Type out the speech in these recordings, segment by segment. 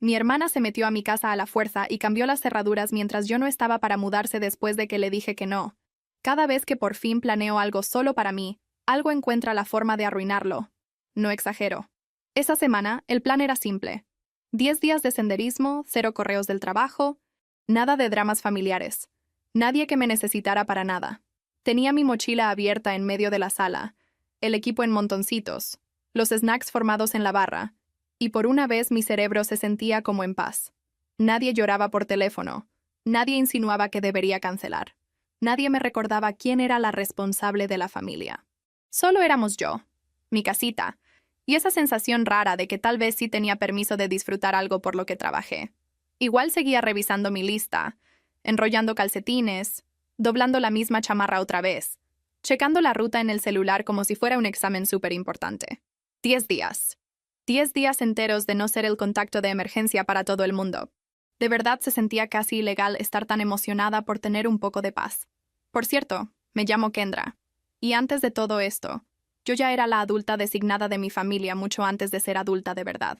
Mi hermana se metió a mi casa a la fuerza y cambió las cerraduras mientras yo no estaba para mudarse después de que le dije que no. Cada vez que por fin planeo algo solo para mí, algo encuentra la forma de arruinarlo. No exagero. Esa semana, el plan era simple. 10 días de senderismo, 0 correos del trabajo, nada de dramas familiares. Nadie que me necesitara para nada. Tenía mi mochila abierta en medio de la sala, el equipo en montoncitos, los snacks formados en la barra, y por una vez mi cerebro se sentía como en paz. Nadie lloraba por teléfono, nadie insinuaba que debería cancelar, nadie me recordaba quién era la responsable de la familia. Solo éramos yo, mi casita, y esa sensación rara de que tal vez sí tenía permiso de disfrutar algo por lo que trabajé. Igual seguía revisando mi lista, enrollando calcetines, doblando la misma chamarra otra vez, checando la ruta en el celular como si fuera un examen súper importante. 10 días. 10 días enteros de no ser el contacto de emergencia para todo el mundo. De verdad se sentía casi ilegal estar tan emocionada por tener un poco de paz. Por cierto, me llamo Kendra. Y antes de todo esto, yo ya era la adulta designada de mi familia mucho antes de ser adulta de verdad.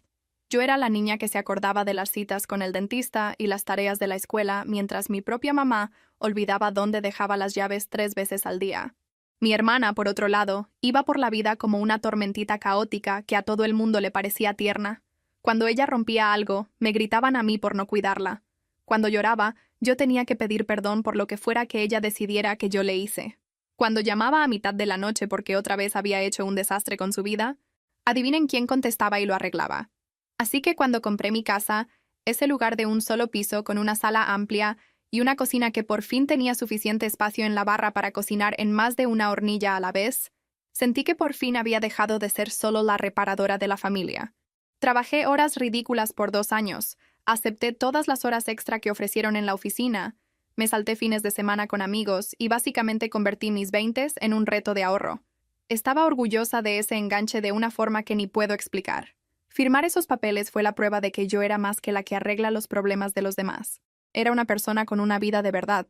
Yo era la niña que se acordaba de las citas con el dentista y las tareas de la escuela mientras mi propia mamá olvidaba dónde dejaba las llaves 3 veces al día. Mi hermana, por otro lado, iba por la vida como una tormentita caótica que a todo el mundo le parecía tierna. Cuando ella rompía algo, me gritaban a mí por no cuidarla. Cuando lloraba, yo tenía que pedir perdón por lo que fuera que ella decidiera que yo le hice. Cuando llamaba a mitad de la noche porque otra vez había hecho un desastre con su vida, adivinen quién contestaba y lo arreglaba. Así que cuando compré mi casa, ese lugar de un solo piso con una sala amplia y una cocina que por fin tenía suficiente espacio en la barra para cocinar en más de una hornilla a la vez, sentí que por fin había dejado de ser solo la reparadora de la familia. Trabajé horas ridículas por 2 años, acepté todas las horas extra que ofrecieron en la oficina, me salté fines de semana con amigos y básicamente convertí mis 20s en un reto de ahorro. Estaba orgullosa de ese enganche de una forma que ni puedo explicar. Firmar esos papeles fue la prueba de que yo era más que la que arregla los problemas de los demás. Era una persona con una vida de verdad.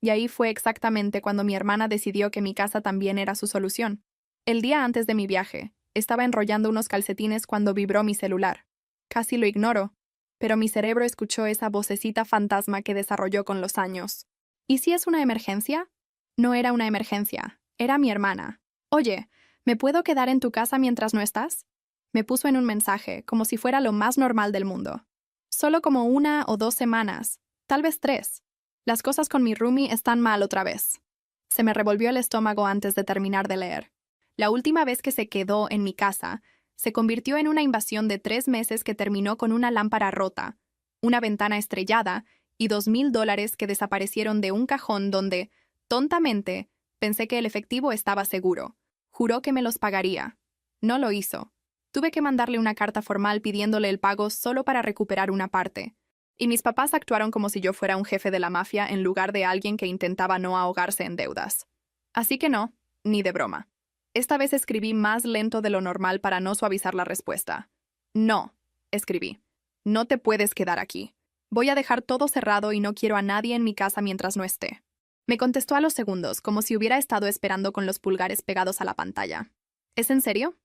Y ahí fue exactamente cuando mi hermana decidió que mi casa también era su solución. El día antes de mi viaje, estaba enrollando unos calcetines cuando vibró mi celular. Casi lo ignoro, pero mi cerebro escuchó esa vocecita fantasma que desarrolló con los años. ¿Y si es una emergencia? No era una emergencia, era mi hermana. Oye, ¿me puedo quedar en tu casa mientras no estás? Me puso en un mensaje, como si fuera lo más normal del mundo. Solo como 1 o 2 semanas, tal vez 3. Las cosas con mi roomie están mal otra vez. Se me revolvió el estómago antes de terminar de leer. La última vez que se quedó en mi casa, se convirtió en una invasión de 3 meses que terminó con una lámpara rota, una ventana estrellada y $2,000 que desaparecieron de un cajón donde, tontamente, pensé que el efectivo estaba seguro. Juró que me los pagaría. No lo hizo. Tuve que mandarle una carta formal pidiéndole el pago solo para recuperar una parte. Y mis papás actuaron como si yo fuera un jefe de la mafia en lugar de alguien que intentaba no ahogarse en deudas. Así que no, ni de broma. Esta vez escribí más lento de lo normal para no suavizar la respuesta. No, escribí. No te puedes quedar aquí. Voy a dejar todo cerrado y no quiero a nadie en mi casa mientras no esté. Me contestó a los segundos, como si hubiera estado esperando con los pulgares pegados a la pantalla. ¿Es en serio?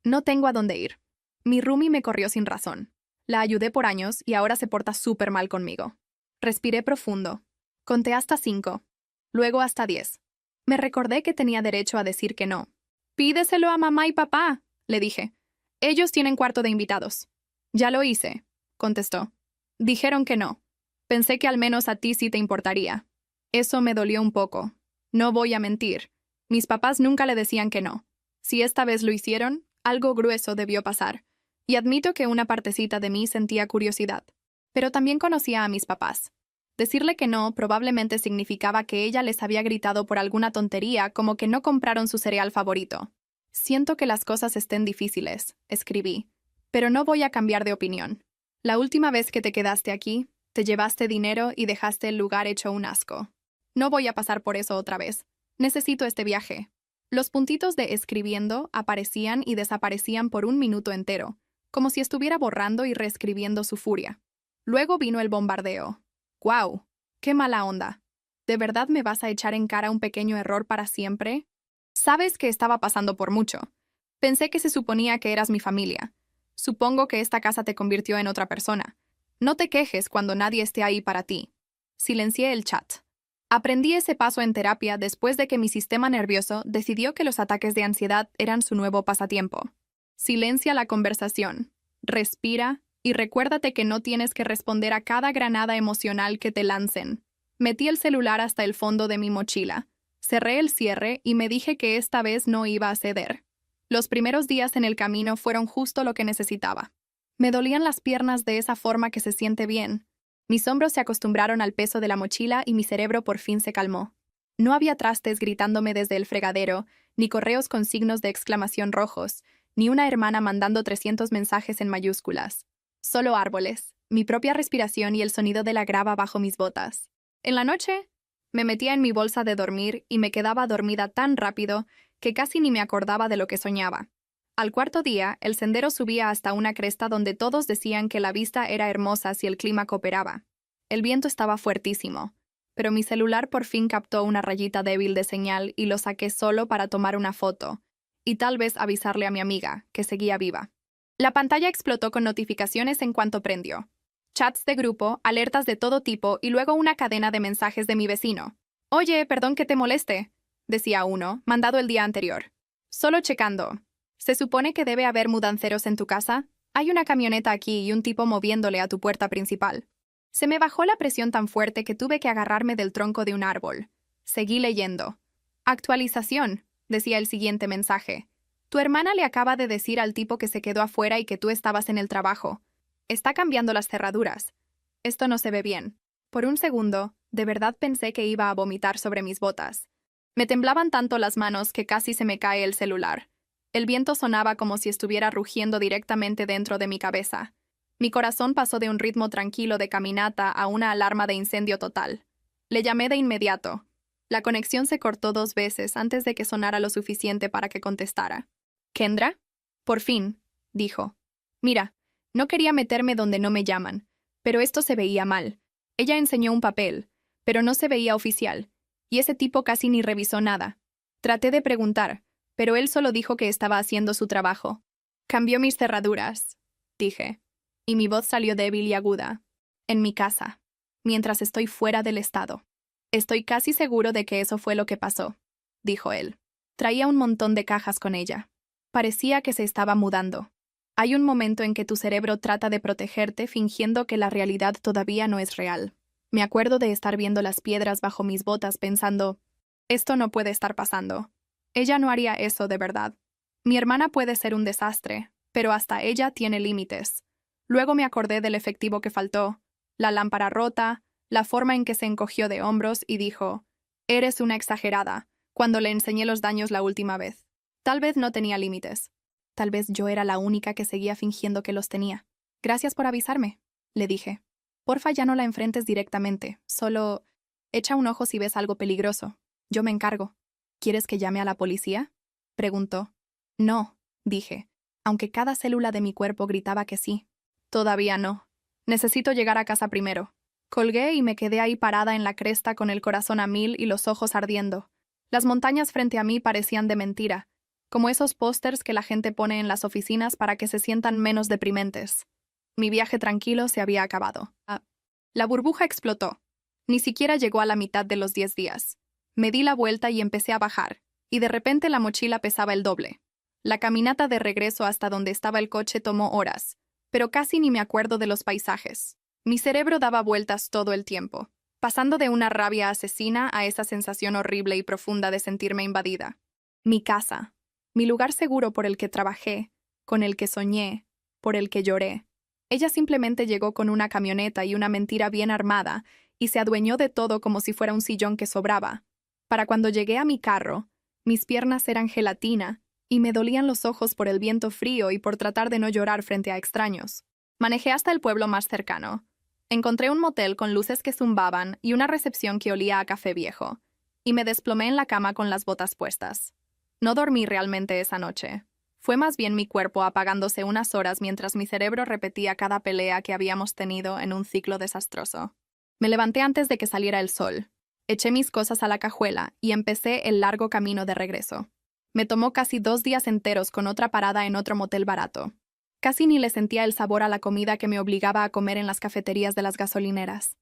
No tengo a dónde ir. Mi roomie me corrió sin razón. La ayudé por años y ahora se porta súper mal conmigo. Respiré profundo. Conté hasta 5. Luego hasta 10. Me recordé que tenía derecho a decir que no. Pídeselo a mamá y papá, le dije. Ellos tienen cuarto de invitados. Ya lo hice, contestó. Dijeron que no. Pensé que al menos a ti sí te importaría. Eso me dolió un poco. No voy a mentir. Mis papás nunca le decían que no. Si esta vez lo hicieron, algo grueso debió pasar. Y admito que una partecita de mí sentía curiosidad. Pero también conocía a mis papás. Decirle que no probablemente significaba que ella les había gritado por alguna tontería como que no compraron su cereal favorito. Siento que las cosas estén difíciles, escribí, pero no voy a cambiar de opinión. La última vez que te quedaste aquí, te llevaste dinero y dejaste el lugar hecho un asco. No voy a pasar por eso otra vez. Necesito este viaje. Los puntitos de escribiendo aparecían y desaparecían por 1 minuto entero, como si estuviera borrando y reescribiendo su furia. Luego vino el bombardeo. ¡Guau! ¡Qué mala onda! ¿De verdad me vas a echar en cara un pequeño error para siempre? Sabes que estaba pasando por mucho. Pensé que se suponía que eras mi familia. Supongo que esta casa te convirtió en otra persona. No te quejes cuando nadie esté ahí para ti. Silencié el chat. Aprendí ese paso en terapia después de que mi sistema nervioso decidió que los ataques de ansiedad eran su nuevo pasatiempo. Silencia la conversación. Respira y recuérdate que no tienes que responder a cada granada emocional que te lancen. Metí el celular hasta el fondo de mi mochila. Cerré el cierre y me dije que esta vez no iba a ceder. Los primeros días en el camino fueron justo lo que necesitaba. Me dolían las piernas de esa forma que se siente bien. Mis hombros se acostumbraron al peso de la mochila y mi cerebro por fin se calmó. No había trastes gritándome desde el fregadero, ni correos con signos de exclamación rojos, ni una hermana mandando 300 mensajes en mayúsculas. Solo árboles, mi propia respiración y el sonido de la grava bajo mis botas. En la noche, me metía en mi bolsa de dormir y me quedaba dormida tan rápido que casi ni me acordaba de lo que soñaba. Al cuarto día, el sendero subía hasta una cresta donde todos decían que la vista era hermosa si el clima cooperaba. El viento estaba fuertísimo, pero mi celular por fin captó una rayita débil de señal y lo saqué solo para tomar una foto, y tal vez avisarle a mi amiga, que seguía viva. La pantalla explotó con notificaciones en cuanto prendió. Chats de grupo, alertas de todo tipo y luego una cadena de mensajes de mi vecino. «Oye, perdón que te moleste», decía uno, mandado el día anterior. «Solo checando. ¿Se supone que debe haber mudanceros en tu casa? Hay una camioneta aquí y un tipo moviéndole a tu puerta principal». Se me bajó la presión tan fuerte que tuve que agarrarme del tronco de un árbol. Seguí leyendo. «Actualización», decía el siguiente mensaje. «Tu hermana le acaba de decir al tipo que se quedó afuera y que tú estabas en el trabajo. Está cambiando las cerraduras. Esto no se ve bien». Por un segundo, de verdad pensé que iba a vomitar sobre mis botas. Me temblaban tanto las manos que casi se me cae el celular. El viento sonaba como si estuviera rugiendo directamente dentro de mi cabeza. Mi corazón pasó de un ritmo tranquilo de caminata a una alarma de incendio total. Le llamé de inmediato. La conexión se cortó 2 veces antes de que sonara lo suficiente para que contestara. «¿Kendra?» «Por fin», dijo. «Mira, no quería meterme donde no me llaman, pero esto se veía mal. Ella enseñó un papel, pero no se veía oficial, y ese tipo casi ni revisó nada. Traté de preguntar, pero él solo dijo que estaba haciendo su trabajo. Cambió mis cerraduras», dije, y mi voz salió débil y aguda. «En mi casa, mientras estoy fuera del estado. Estoy casi seguro de que eso fue lo que pasó», dijo él. Traía un montón de cajas con ella. Parecía que se estaba mudando. Hay un momento en que tu cerebro trata de protegerte fingiendo que la realidad todavía no es real. Me acuerdo de estar viendo las piedras bajo mis botas pensando, esto no puede estar pasando. Ella no haría eso de verdad. Mi hermana puede ser un desastre, pero hasta ella tiene límites. Luego me acordé del efectivo que faltó, la lámpara rota, la forma en que se encogió de hombros y dijo, «Eres una exagerada», cuando le enseñé los daños la última vez. Tal vez no tenía límites. Tal vez yo era la única que seguía fingiendo que los tenía. «Gracias por avisarme», le dije. «Porfa, ya no la enfrentes directamente. Solo echa un ojo si ves algo peligroso. Yo me encargo». «¿Quieres que llame a la policía?», preguntó. «No», dije, aunque cada célula de mi cuerpo gritaba que sí. «Todavía no. Necesito llegar a casa primero». Colgué y me quedé ahí parada en la cresta con el corazón a 1000 y los ojos ardiendo. Las montañas frente a mí parecían de mentira, como esos pósters que la gente pone en las oficinas para que se sientan menos deprimentes. Mi viaje tranquilo se había acabado. La burbuja explotó. Ni siquiera llegó a la mitad de los 10 días. Me di la vuelta y empecé a bajar, y de repente la mochila pesaba el doble. La caminata de regreso hasta donde estaba el coche tomó horas, pero casi ni me acuerdo de los paisajes. Mi cerebro daba vueltas todo el tiempo, pasando de una rabia asesina a esa sensación horrible y profunda de sentirme invadida. Mi casa. Mi lugar seguro por el que trabajé, con el que soñé, por el que lloré. Ella simplemente llegó con una camioneta y una mentira bien armada y se adueñó de todo como si fuera un sillón que sobraba. Para cuando llegué a mi carro, mis piernas eran gelatina y me dolían los ojos por el viento frío y por tratar de no llorar frente a extraños. Manejé hasta el pueblo más cercano. Encontré un motel con luces que zumbaban y una recepción que olía a café viejo, y me desplomé en la cama con las botas puestas. No dormí realmente esa noche. Fue más bien mi cuerpo apagándose unas horas mientras mi cerebro repetía cada pelea que habíamos tenido en un ciclo desastroso. Me levanté antes de que saliera el sol. Eché mis cosas a la cajuela y empecé el largo camino de regreso. Me tomó casi 2 días enteros con otra parada en otro motel barato. Casi ni le sentía el sabor a la comida que me obligaba a comer en las cafeterías de las gasolineras.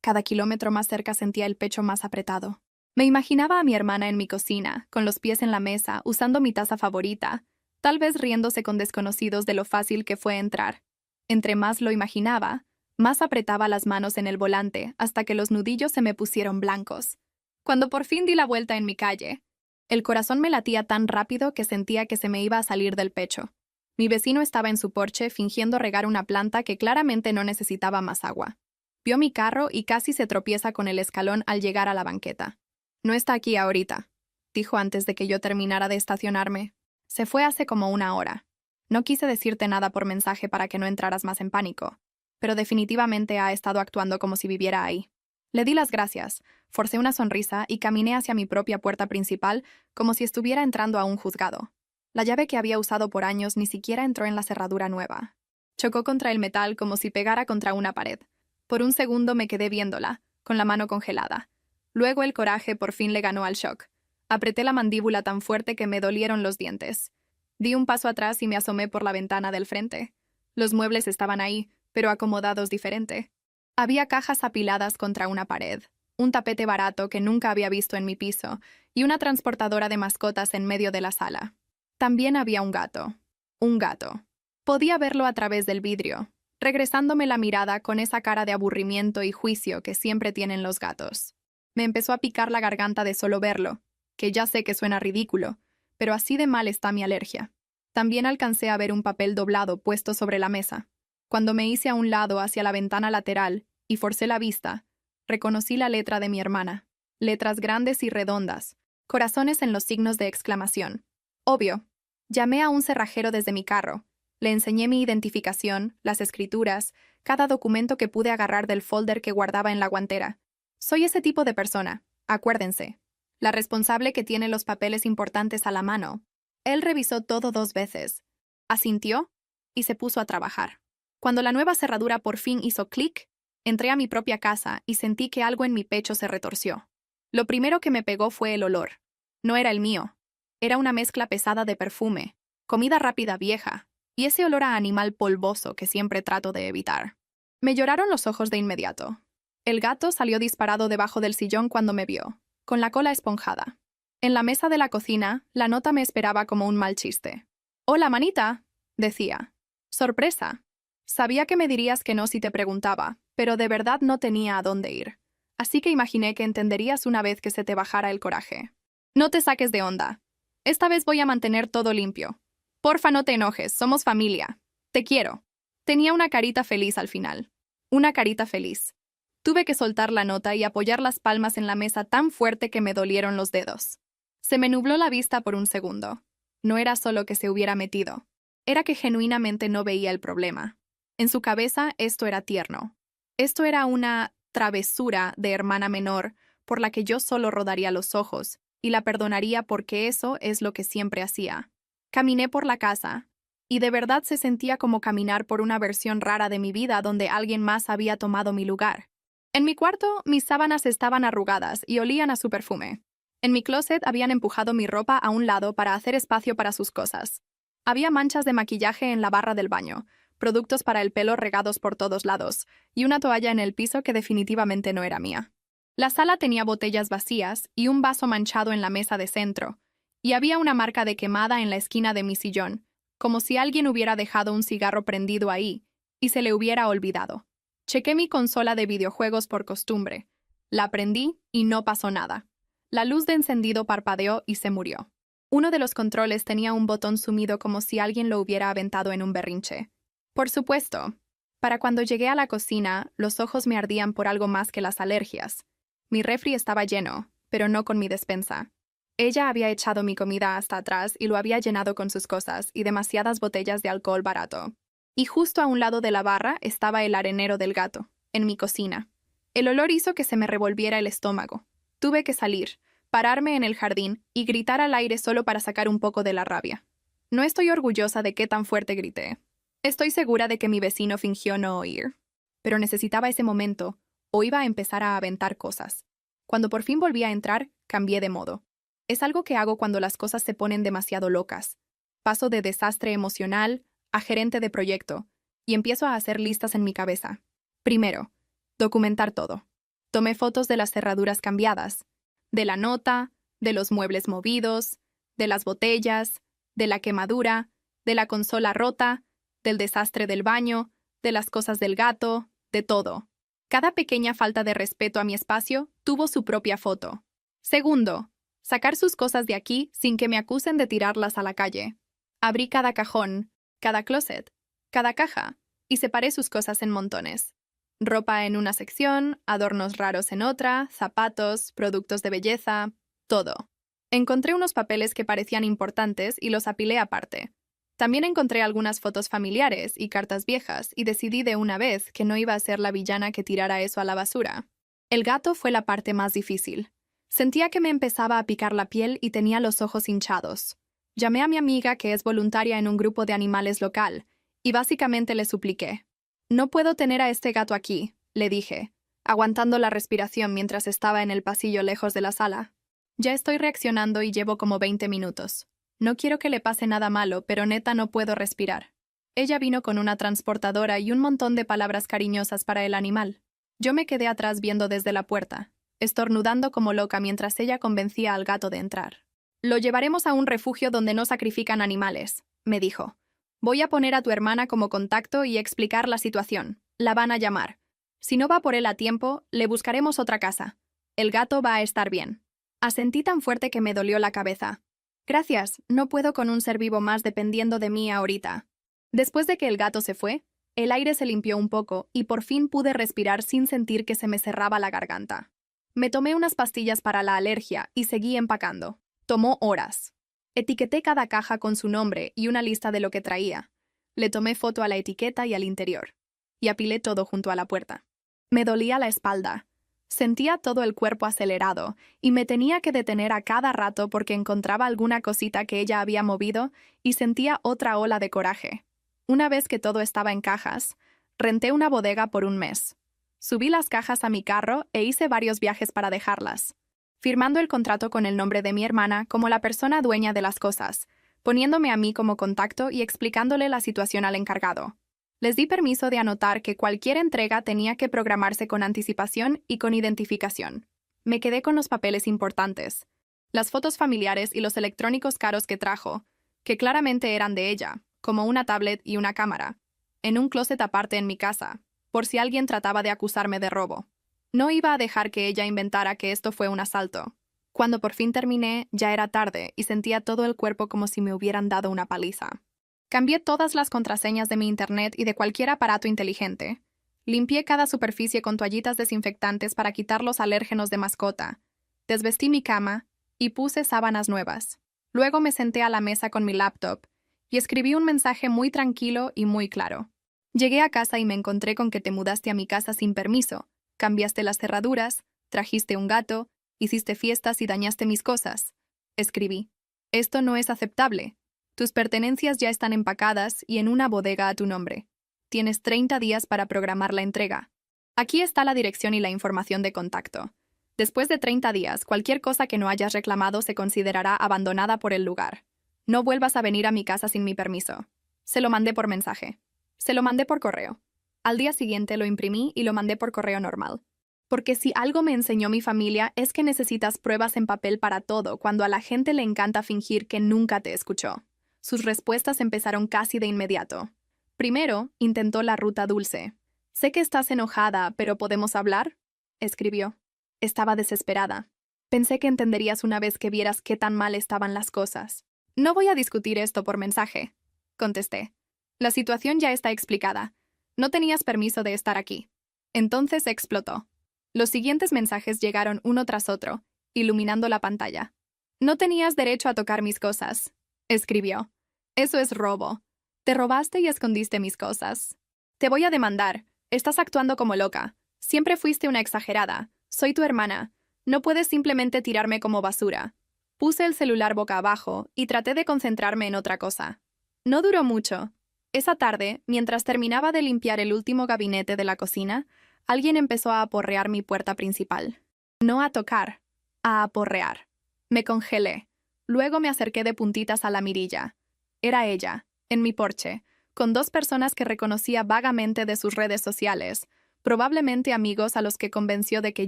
Cada kilómetro más cerca sentía el pecho más apretado. Me imaginaba a mi hermana en mi cocina, con los pies en la mesa, usando mi taza favorita, tal vez riéndose con desconocidos de lo fácil que fue entrar. Entre más lo imaginaba, más apretaba las manos en el volante hasta que los nudillos se me pusieron blancos. Cuando por fin di la vuelta en mi calle, el corazón me latía tan rápido que sentía que se me iba a salir del pecho. Mi vecino estaba en su porche fingiendo regar una planta que claramente no necesitaba más agua. Vio mi carro y casi se tropieza con el escalón al llegar a la banqueta. «No está aquí ahorita», dijo antes de que yo terminara de estacionarme. «Se fue hace como una hora. No quise decirte nada por mensaje para que no entraras más en pánico, pero definitivamente ha estado actuando como si viviera ahí». Le di las gracias, forcé una sonrisa y caminé hacia mi propia puerta principal como si estuviera entrando a un juzgado. La llave que había usado por años ni siquiera entró en la cerradura nueva. Chocó contra el metal como si pegara contra una pared. Por un segundo me quedé viéndola, con la mano congelada. Luego el coraje por fin le ganó al shock. Apreté la mandíbula tan fuerte que me dolieron los dientes. Di un paso atrás y me asomé por la ventana del frente. Los muebles estaban ahí, pero acomodados diferente. Había cajas apiladas contra una pared, un tapete barato que nunca había visto en mi piso y una transportadora de mascotas en medio de la sala. También había un gato. Un gato. Podía verlo a través del vidrio, regresándome la mirada con esa cara de aburrimiento y juicio que siempre tienen los gatos. Me empezó a picar la garganta de solo verlo, que ya sé que suena ridículo, pero así de mal está mi alergia. También alcancé a ver un papel doblado puesto sobre la mesa. Cuando me hice a un lado hacia la ventana lateral y forcé la vista, reconocí la letra de mi hermana. Letras grandes y redondas, corazones en los signos de exclamación. Obvio. Llamé a un cerrajero desde mi carro. Le enseñé mi identificación, las escrituras, cada documento que pude agarrar del folder que guardaba en la guantera. Soy ese tipo de persona, acuérdense. La responsable que tiene los papeles importantes a la mano. Él revisó todo 2 veces. Asintió y se puso a trabajar. Cuando la nueva cerradura por fin hizo clic, entré a mi propia casa y sentí que algo en mi pecho se retorció. Lo primero que me pegó fue el olor. No era el mío. Era una mezcla pesada de perfume, comida rápida vieja, y ese olor a animal polvoso que siempre trato de evitar. Me lloraron los ojos de inmediato. El gato salió disparado debajo del sillón cuando me vio, con la cola esponjada. En la mesa de la cocina, la nota me esperaba como un mal chiste. «Hola, manita», decía. «Sorpresa. Sabía que me dirías que no si te preguntaba, pero de verdad no tenía a dónde ir. Así que imaginé que entenderías una vez que se te bajara el coraje. No te saques de onda. Esta vez voy a mantener todo limpio. Porfa, no te enojes, somos familia. Te quiero». Tenía una carita feliz al final. Una carita feliz. Tuve que soltar la nota y apoyar las palmas en la mesa tan fuerte que me dolieron los dedos. Se me nubló la vista por un segundo. No era solo que se hubiera metido. Era que genuinamente no veía el problema. En su cabeza esto era tierno. Esto era una travesura de hermana menor por la que yo solo rodaría los ojos y la perdonaría porque eso es lo que siempre hacía. Caminé por la casa, y de verdad se sentía como caminar por una versión rara de mi vida donde alguien más había tomado mi lugar. En mi cuarto, mis sábanas estaban arrugadas y olían a su perfume. En mi closet habían empujado mi ropa a un lado para hacer espacio para sus cosas. Había manchas de maquillaje en la barra del baño, productos para el pelo regados por todos lados, y una toalla en el piso que definitivamente no era mía. La sala tenía botellas vacías y un vaso manchado en la mesa de centro, y había una marca de quemada en la esquina de mi sillón, como si alguien hubiera dejado un cigarro prendido ahí y se le hubiera olvidado. Chequé mi consola de videojuegos por costumbre. La prendí y no pasó nada. La luz de encendido parpadeó y se murió. Uno de los controles tenía un botón sumido como si alguien lo hubiera aventado en un berrinche. Por supuesto, para cuando llegué a la cocina, los ojos me ardían por algo más que las alergias. Mi refri estaba lleno, pero no con mi despensa. Ella había echado mi comida hasta atrás y lo había llenado con sus cosas y demasiadas botellas de alcohol barato. Y justo a un lado de la barra estaba el arenero del gato, en mi cocina. El olor hizo que se me revolviera el estómago. Tuve que salir, pararme en el jardín y gritar al aire solo para sacar un poco de la rabia. No estoy orgullosa de qué tan fuerte grité. Estoy segura de que mi vecino fingió no oír. Pero necesitaba ese momento, o iba a empezar a aventar cosas. Cuando por fin volví a entrar, cambié de modo. Es algo que hago cuando las cosas se ponen demasiado locas. Paso de desastre emocional a gerente de proyecto, y empiezo a hacer listas en mi cabeza. Primero, documentar todo. Tomé fotos de las cerraduras cambiadas, de la nota, de los muebles movidos, de las botellas, de la quemadura, de la consola rota, del desastre del baño, de las cosas del gato, de todo. Cada pequeña falta de respeto a mi espacio tuvo su propia foto. Segundo, sacar sus cosas de aquí sin que me acusen de tirarlas a la calle. Abrí cada cajón, cada closet, cada caja, y separé sus cosas en montones. Ropa en una sección, adornos raros en otra, zapatos, productos de belleza, todo. Encontré unos papeles que parecían importantes y los apilé aparte. También encontré algunas fotos familiares y cartas viejas y decidí de una vez que no iba a ser la villana que tirara eso a la basura. El gato fue la parte más difícil. Sentía que me empezaba a picar la piel y tenía los ojos hinchados. Llamé a mi amiga, que es voluntaria en un grupo de animales local, y básicamente le supliqué. «No puedo tener a este gato aquí», le dije, aguantando la respiración mientras estaba en el pasillo lejos de la sala. «Ya estoy reaccionando y llevo como 20 minutos. No quiero que le pase nada malo, pero neta no puedo respirar». Ella vino con una transportadora y un montón de palabras cariñosas para el animal. Yo me quedé atrás viendo desde la puerta, estornudando como loca mientras ella convencía al gato de entrar. «Lo llevaremos a un refugio donde no sacrifican animales», me dijo. «Voy a poner a tu hermana como contacto y explicar la situación. La van a llamar. Si no va por él a tiempo, le buscaremos otra casa. El gato va a estar bien». Asentí tan fuerte que me dolió la cabeza. «Gracias, no puedo con un ser vivo más dependiendo de mí ahorita». Después de que el gato se fue, el aire se limpió un poco y por fin pude respirar sin sentir que se me cerraba la garganta. Me tomé unas pastillas para la alergia y seguí empacando. Tomó horas. Etiqueté cada caja con su nombre y una lista de lo que traía. Le tomé foto a la etiqueta y al interior. Y apilé todo junto a la puerta. Me dolía la espalda. Sentía todo el cuerpo acelerado y me tenía que detener a cada rato porque encontraba alguna cosita que ella había movido y sentía otra ola de coraje. Una vez que todo estaba en cajas, renté una bodega por un mes. Subí las cajas a mi carro e hice varios viajes para dejarlas, firmando el contrato con el nombre de mi hermana como la persona dueña de las cosas, poniéndome a mí como contacto y explicándole la situación al encargado. Les di permiso de anotar que cualquier entrega tenía que programarse con anticipación y con identificación. Me quedé con los papeles importantes, las fotos familiares y los electrónicos caros que trajo, que claramente eran de ella, como una tablet y una cámara, en un closet aparte en mi casa, por si alguien trataba de acusarme de robo. No iba a dejar que ella inventara que esto fue un asalto. Cuando por fin terminé, ya era tarde y sentía todo el cuerpo como si me hubieran dado una paliza. Cambié todas las contraseñas de mi internet y de cualquier aparato inteligente. Limpié cada superficie con toallitas desinfectantes para quitar los alérgenos de mascota. Desvestí mi cama y puse sábanas nuevas. Luego me senté a la mesa con mi laptop y escribí un mensaje muy tranquilo y muy claro. Llegué a casa y me encontré con que te mudaste a mi casa sin permiso. Cambiaste las cerraduras, trajiste un gato, hiciste fiestas y dañaste mis cosas. Escribí. Esto no es aceptable. Tus pertenencias ya están empacadas y en una bodega a tu nombre. Tienes 30 días para programar la entrega. Aquí está la dirección y la información de contacto. Después de 30 días, cualquier cosa que no hayas reclamado se considerará abandonada por el lugar. No vuelvas a venir a mi casa sin mi permiso. Se lo mandé por mensaje. Se lo mandé por correo. Al día siguiente lo imprimí y lo mandé por correo normal. Porque si algo me enseñó mi familia es que necesitas pruebas en papel para todo cuando a la gente le encanta fingir que nunca te escuchó. Sus respuestas empezaron casi de inmediato. Primero, intentó la ruta dulce. «Sé que estás enojada, pero ¿podemos hablar?», escribió. Estaba desesperada. «Pensé que entenderías una vez que vieras qué tan mal estaban las cosas». «No voy a discutir esto por mensaje», contesté. «La situación ya está explicada. No tenías permiso de estar aquí». Entonces explotó. Los siguientes mensajes llegaron uno tras otro, iluminando la pantalla. «No tenías derecho a tocar mis cosas», escribió. «Eso es robo. Te robaste y escondiste mis cosas. Te voy a demandar. Estás actuando como loca. Siempre fuiste una exagerada. Soy tu hermana. No puedes simplemente tirarme como basura». Puse el celular boca abajo y traté de concentrarme en otra cosa. No duró mucho. Esa tarde, mientras terminaba de limpiar el último gabinete de la cocina, alguien empezó a aporrear mi puerta principal. No a tocar, a aporrear. Me congelé. Luego me acerqué de puntitas a la mirilla. Era ella, en mi porche, con 2 personas que reconocía vagamente de sus redes sociales, probablemente amigos a los que convenció de que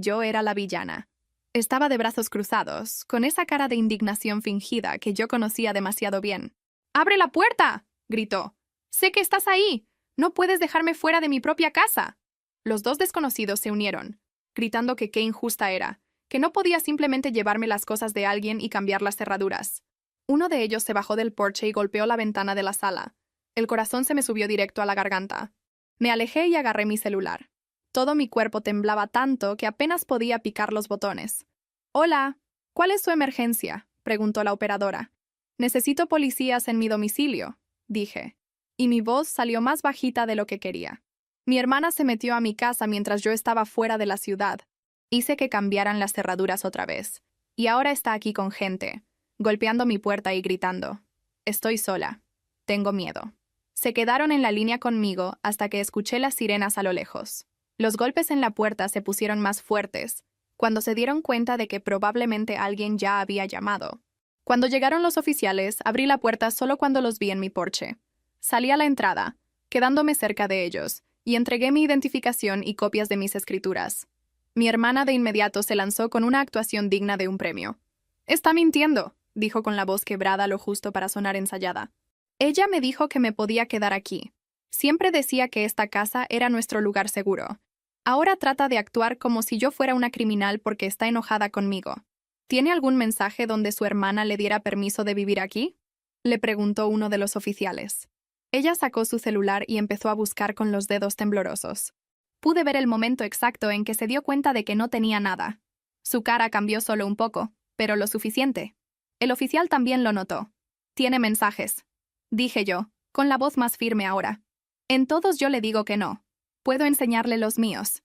yo era la villana. Estaba de brazos cruzados, con esa cara de indignación fingida que yo conocía demasiado bien. ¡Abre la puerta!, gritó. «Sé que estás ahí. No puedes dejarme fuera de mi propia casa». Los 2 desconocidos se unieron, gritando que qué injusta era, que no podía simplemente llevarme las cosas de alguien y cambiar las cerraduras. Uno de ellos se bajó del porche y golpeó la ventana de la sala. El corazón se me subió directo a la garganta. Me alejé y agarré mi celular. Todo mi cuerpo temblaba tanto que apenas podía picar los botones. «Hola, ¿cuál es su emergencia?», preguntó la operadora. «Necesito policías en mi domicilio», dije, y mi voz salió más bajita de lo que quería. Mi hermana se metió a mi casa mientras yo estaba fuera de la ciudad. Hice que cambiaran las cerraduras otra vez, y ahora está aquí con gente, golpeando mi puerta y gritando. Estoy sola. Tengo miedo. Se quedaron en la línea conmigo hasta que escuché las sirenas a lo lejos. Los golpes en la puerta se pusieron más fuertes, cuando se dieron cuenta de que probablemente alguien ya había llamado. Cuando llegaron los oficiales, abrí la puerta solo cuando los vi en mi porche. Salí a la entrada, quedándome cerca de ellos, y entregué mi identificación y copias de mis escrituras. Mi hermana de inmediato se lanzó con una actuación digna de un premio. «Está mintiendo», dijo con la voz quebrada lo justo para sonar ensayada. «Ella me dijo que me podía quedar aquí. Siempre decía que esta casa era nuestro lugar seguro. Ahora trata de actuar como si yo fuera una criminal porque está enojada conmigo. ¿Tiene algún mensaje donde su hermana le diera permiso de vivir aquí?», le preguntó uno de los oficiales. Ella sacó su celular y empezó a buscar con los dedos temblorosos. Pude ver el momento exacto en que se dio cuenta de que no tenía nada. Su cara cambió solo un poco, pero lo suficiente. El oficial también lo notó. «Tiene mensajes», dije yo, con la voz más firme ahora. «En todos yo le digo que no. Puedo enseñarle los míos».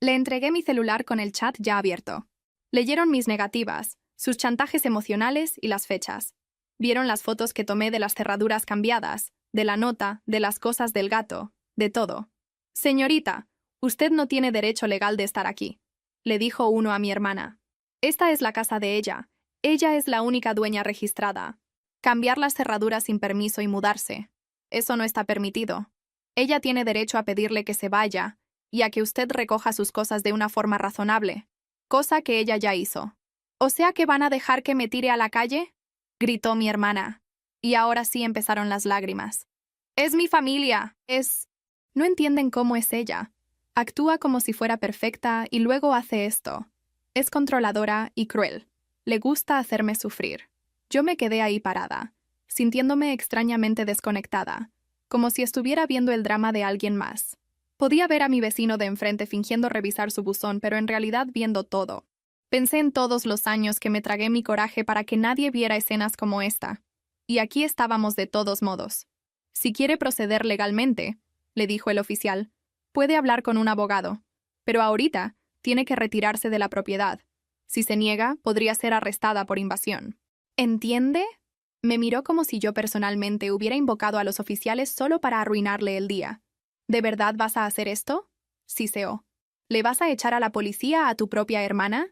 Le entregué mi celular con el chat ya abierto. Leyeron mis negativas, sus chantajes emocionales y las fechas. Vieron las fotos que tomé de las cerraduras cambiadas, de la nota, de las cosas del gato, de todo. «Señorita, usted no tiene derecho legal de estar aquí», le dijo uno a mi hermana. «Esta es la casa de ella. Ella es la única dueña registrada. Cambiar las cerraduras sin permiso y mudarse. Eso no está permitido. Ella tiene derecho a pedirle que se vaya y a que usted recoja sus cosas de una forma razonable, cosa que ella ya hizo». «¿O sea que van a dejar que me tire a la calle?», gritó mi hermana. Y ahora sí empezaron las lágrimas. «Es mi familia, es...». No entienden cómo es ella. Actúa como si fuera perfecta y luego hace esto. Es controladora y cruel. Le gusta hacerme sufrir. Yo me quedé ahí parada, sintiéndome extrañamente desconectada, como si estuviera viendo el drama de alguien más. Podía ver a mi vecino de enfrente fingiendo revisar su buzón, pero en realidad viendo todo. Pensé en todos los años que me tragué mi coraje para que nadie viera escenas como esta. Y aquí estábamos de todos modos. «Si quiere proceder legalmente», le dijo el oficial, «puede hablar con un abogado. Pero ahorita tiene que retirarse de la propiedad. Si se niega, podría ser arrestada por invasión». «¿Entiende?». Me miró como si yo personalmente hubiera invocado a los oficiales solo para arruinarle el día. «¿De verdad vas a hacer esto?», siseó. «¿Le vas a echar a la policía a tu propia hermana?».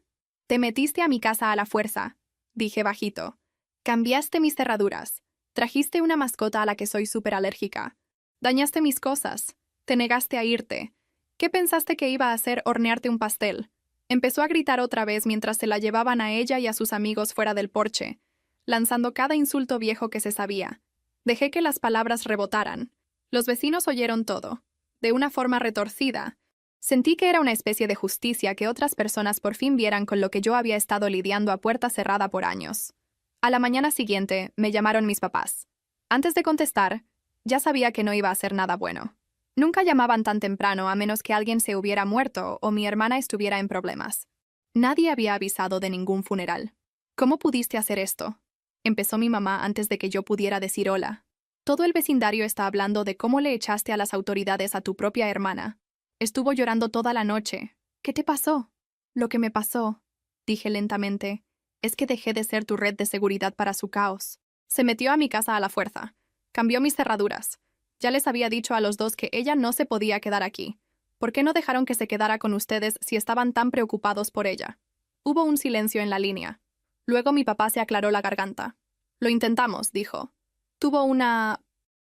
«Te metiste a mi casa a la fuerza», dije bajito. «Cambiaste mis cerraduras. Trajiste una mascota a la que soy súper alérgica. Dañaste mis cosas. Te negaste a irte. ¿Qué pensaste que iba a hacer hornearte un pastel?». Empezó a gritar otra vez mientras se la llevaban a ella y a sus amigos fuera del porche, lanzando cada insulto viejo que se sabía. Dejé que las palabras rebotaran. Los vecinos oyeron todo, de una forma retorcida. Sentí que era una especie de justicia que otras personas por fin vieran con lo que yo había estado lidiando a puerta cerrada por años. A la mañana siguiente, me llamaron mis papás. Antes de contestar, ya sabía que no iba a ser nada bueno. Nunca llamaban tan temprano a menos que alguien se hubiera muerto o mi hermana estuviera en problemas. Nadie había avisado de ningún funeral. «¿Cómo pudiste hacer esto?», empezó mi mamá antes de que yo pudiera decir hola. «Todo el vecindario está hablando de cómo le echaste a las autoridades a tu propia hermana. Estuvo llorando toda la noche. ¿Qué te pasó?». «Lo que me pasó», dije lentamente, «es que dejé de ser tu red de seguridad para su caos. Se metió a mi casa a la fuerza. Cambió mis cerraduras. Ya les había dicho a los 2 que ella no se podía quedar aquí. ¿Por qué no dejaron que se quedara con ustedes si estaban tan preocupados por ella?». Hubo un silencio en la línea. Luego mi papá se aclaró la garganta. «Lo intentamos», dijo. «Tuvo una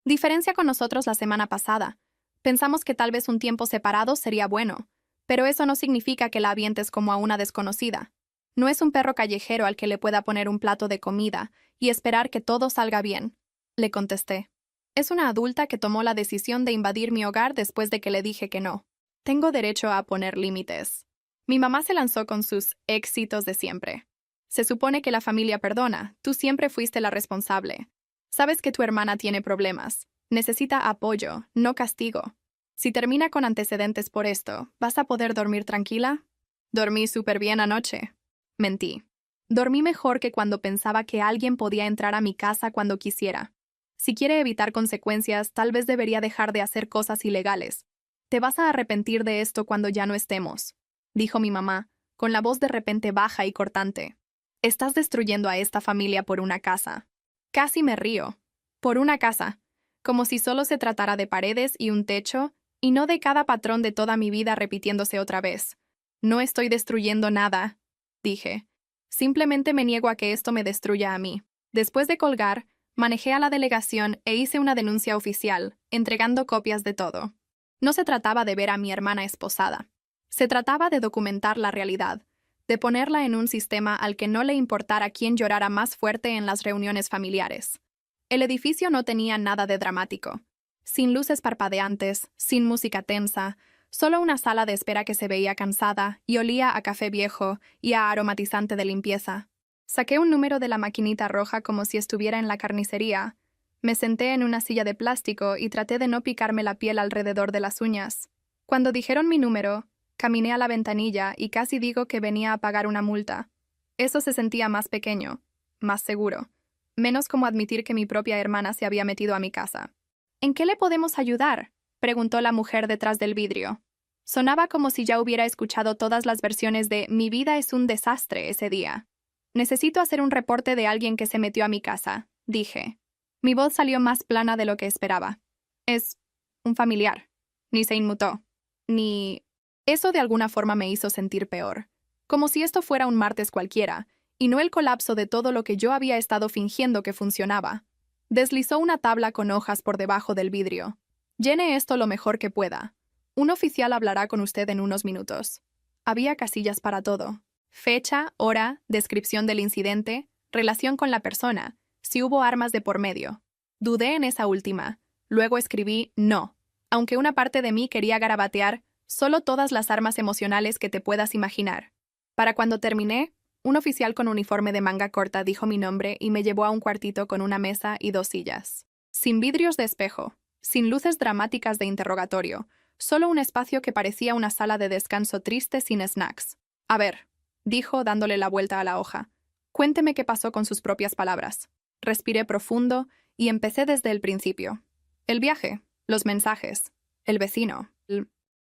Diferencia con nosotros la semana pasada. Pensamos que tal vez un tiempo separado sería bueno, pero eso no significa que la avientes como a una desconocida. No es un perro callejero al que le pueda poner un plato de comida y esperar que todo salga bien, le contesté. Es una adulta que tomó la decisión de invadir mi hogar después de que le dije que no. Tengo derecho a poner límites. Mi mamá se lanzó con sus éxitos de siempre. Se supone que la familia perdona, tú siempre fuiste la responsable. Sabes que tu hermana tiene problemas. Necesita apoyo, no castigo. Si termina con antecedentes por esto, ¿vas a poder dormir tranquila? Dormí súper bien anoche. Mentí. Dormí mejor que cuando pensaba que alguien podía entrar a mi casa cuando quisiera. Si quiere evitar consecuencias, tal vez debería dejar de hacer cosas ilegales. Te vas a arrepentir de esto cuando ya no estemos, dijo mi mamá, con la voz de repente baja y cortante. Estás destruyendo a esta familia por una casa. Casi me río. Por una casa. Como si solo se tratara de paredes y un techo, y no de cada patrón de toda mi vida repitiéndose otra vez. No estoy destruyendo nada, dije. Simplemente me niego a que esto me destruya a mí. Después de colgar, manejé a la delegación e hice una denuncia oficial, entregando copias de todo. No se trataba de ver a mi hermana esposada. Se trataba de documentar la realidad, de ponerla en un sistema al que no le importara quién llorara más fuerte en las reuniones familiares. El edificio no tenía nada de dramático. Sin luces parpadeantes, sin música tensa, solo una sala de espera que se veía cansada y olía a café viejo y a aromatizante de limpieza. Saqué un número de la maquinita roja como si estuviera en la carnicería. Me senté en una silla de plástico y traté de no picarme la piel alrededor de las uñas. Cuando dijeron mi número, caminé a la ventanilla y casi digo que venía a pagar una multa. Eso se sentía más pequeño, más seguro, menos como admitir que mi propia hermana se había metido a mi casa. ¿En qué le podemos ayudar?, preguntó la mujer detrás del vidrio. Sonaba como si ya hubiera escuchado todas las versiones de mi vida es un desastre ese día. Necesito hacer un reporte de alguien que se metió a mi casa, dije. Mi voz salió más plana de lo que esperaba. Es un familiar. Ni se inmutó. Ni... Eso de alguna forma me hizo sentir peor. Como si esto fuera un martes cualquiera, y no el colapso de todo lo que yo había estado fingiendo que funcionaba. Deslizó una tabla con hojas por debajo del vidrio. Llene esto lo mejor que pueda. Un oficial hablará con usted en unos minutos. Había casillas para todo. Fecha, hora, descripción del incidente, relación con la persona, si hubo armas de por medio. Dudé en esa última. Luego escribí no. Aunque una parte de mí quería garabatear, solo todas las armas emocionales que te puedas imaginar. Para cuando terminé, un oficial con uniforme de manga corta dijo mi nombre y me llevó a un cuartito con una mesa y 2 sillas. Sin vidrios de espejo, sin luces dramáticas de interrogatorio, solo un espacio que parecía una sala de descanso triste sin snacks. A ver, dijo dándole la vuelta a la hoja. Cuénteme qué pasó con sus propias palabras. Respiré profundo y empecé desde el principio. El viaje, los mensajes, el vecino,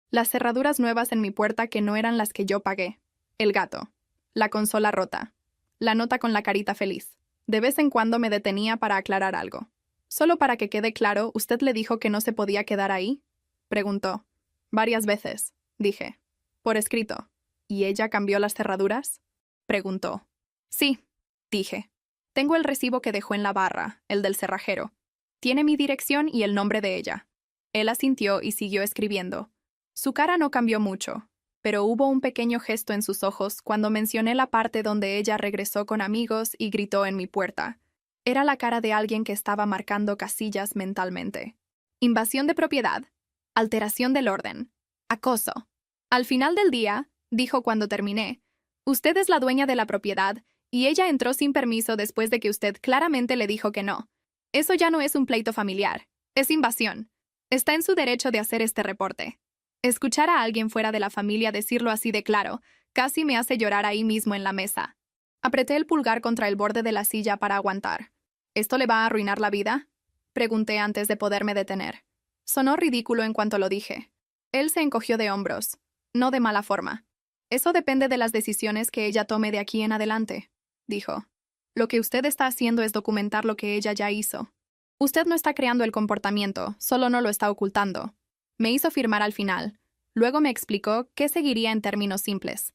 las cerraduras nuevas en mi puerta que no eran las que yo pagué, el gato, la consola rota, la nota con la carita feliz. De vez en cuando me detenía para aclarar algo. Solo para que quede claro, ¿usted le dijo que no se podía quedar ahí?, preguntó. Varias veces, dije. Por escrito. ¿Y ella cambió las cerraduras?, preguntó. Sí, dije. Tengo el recibo que dejó en la barra, el del cerrajero. Tiene mi dirección y el nombre de ella. Él asintió y siguió escribiendo. Su cara no cambió mucho, pero hubo un pequeño gesto en sus ojos cuando mencioné la parte donde ella regresó con amigos y gritó en mi puerta. Era la cara de alguien que estaba marcando casillas mentalmente. Invasión de propiedad, alteración del orden, acoso. Al final del día, dijo cuando terminé, usted es la dueña de la propiedad y ella entró sin permiso después de que usted claramente le dijo que no. Eso ya no es un pleito familiar, es invasión. Está en su derecho de hacer este reporte. Escuchar a alguien fuera de la familia decirlo así de claro casi me hace llorar ahí mismo en la mesa. Apreté el pulgar contra el borde de la silla para aguantar. ¿Esto le va a arruinar la vida?, pregunté antes de poderme detener. Sonó ridículo en cuanto lo dije. Él se encogió de hombros, no de mala forma. Eso depende de las decisiones que ella tome de aquí en adelante, dijo. Lo que usted está haciendo es documentar lo que ella ya hizo. Usted no está creando el comportamiento, solo no lo está ocultando. Me hizo firmar al final. Luego me explicó qué seguiría en términos simples.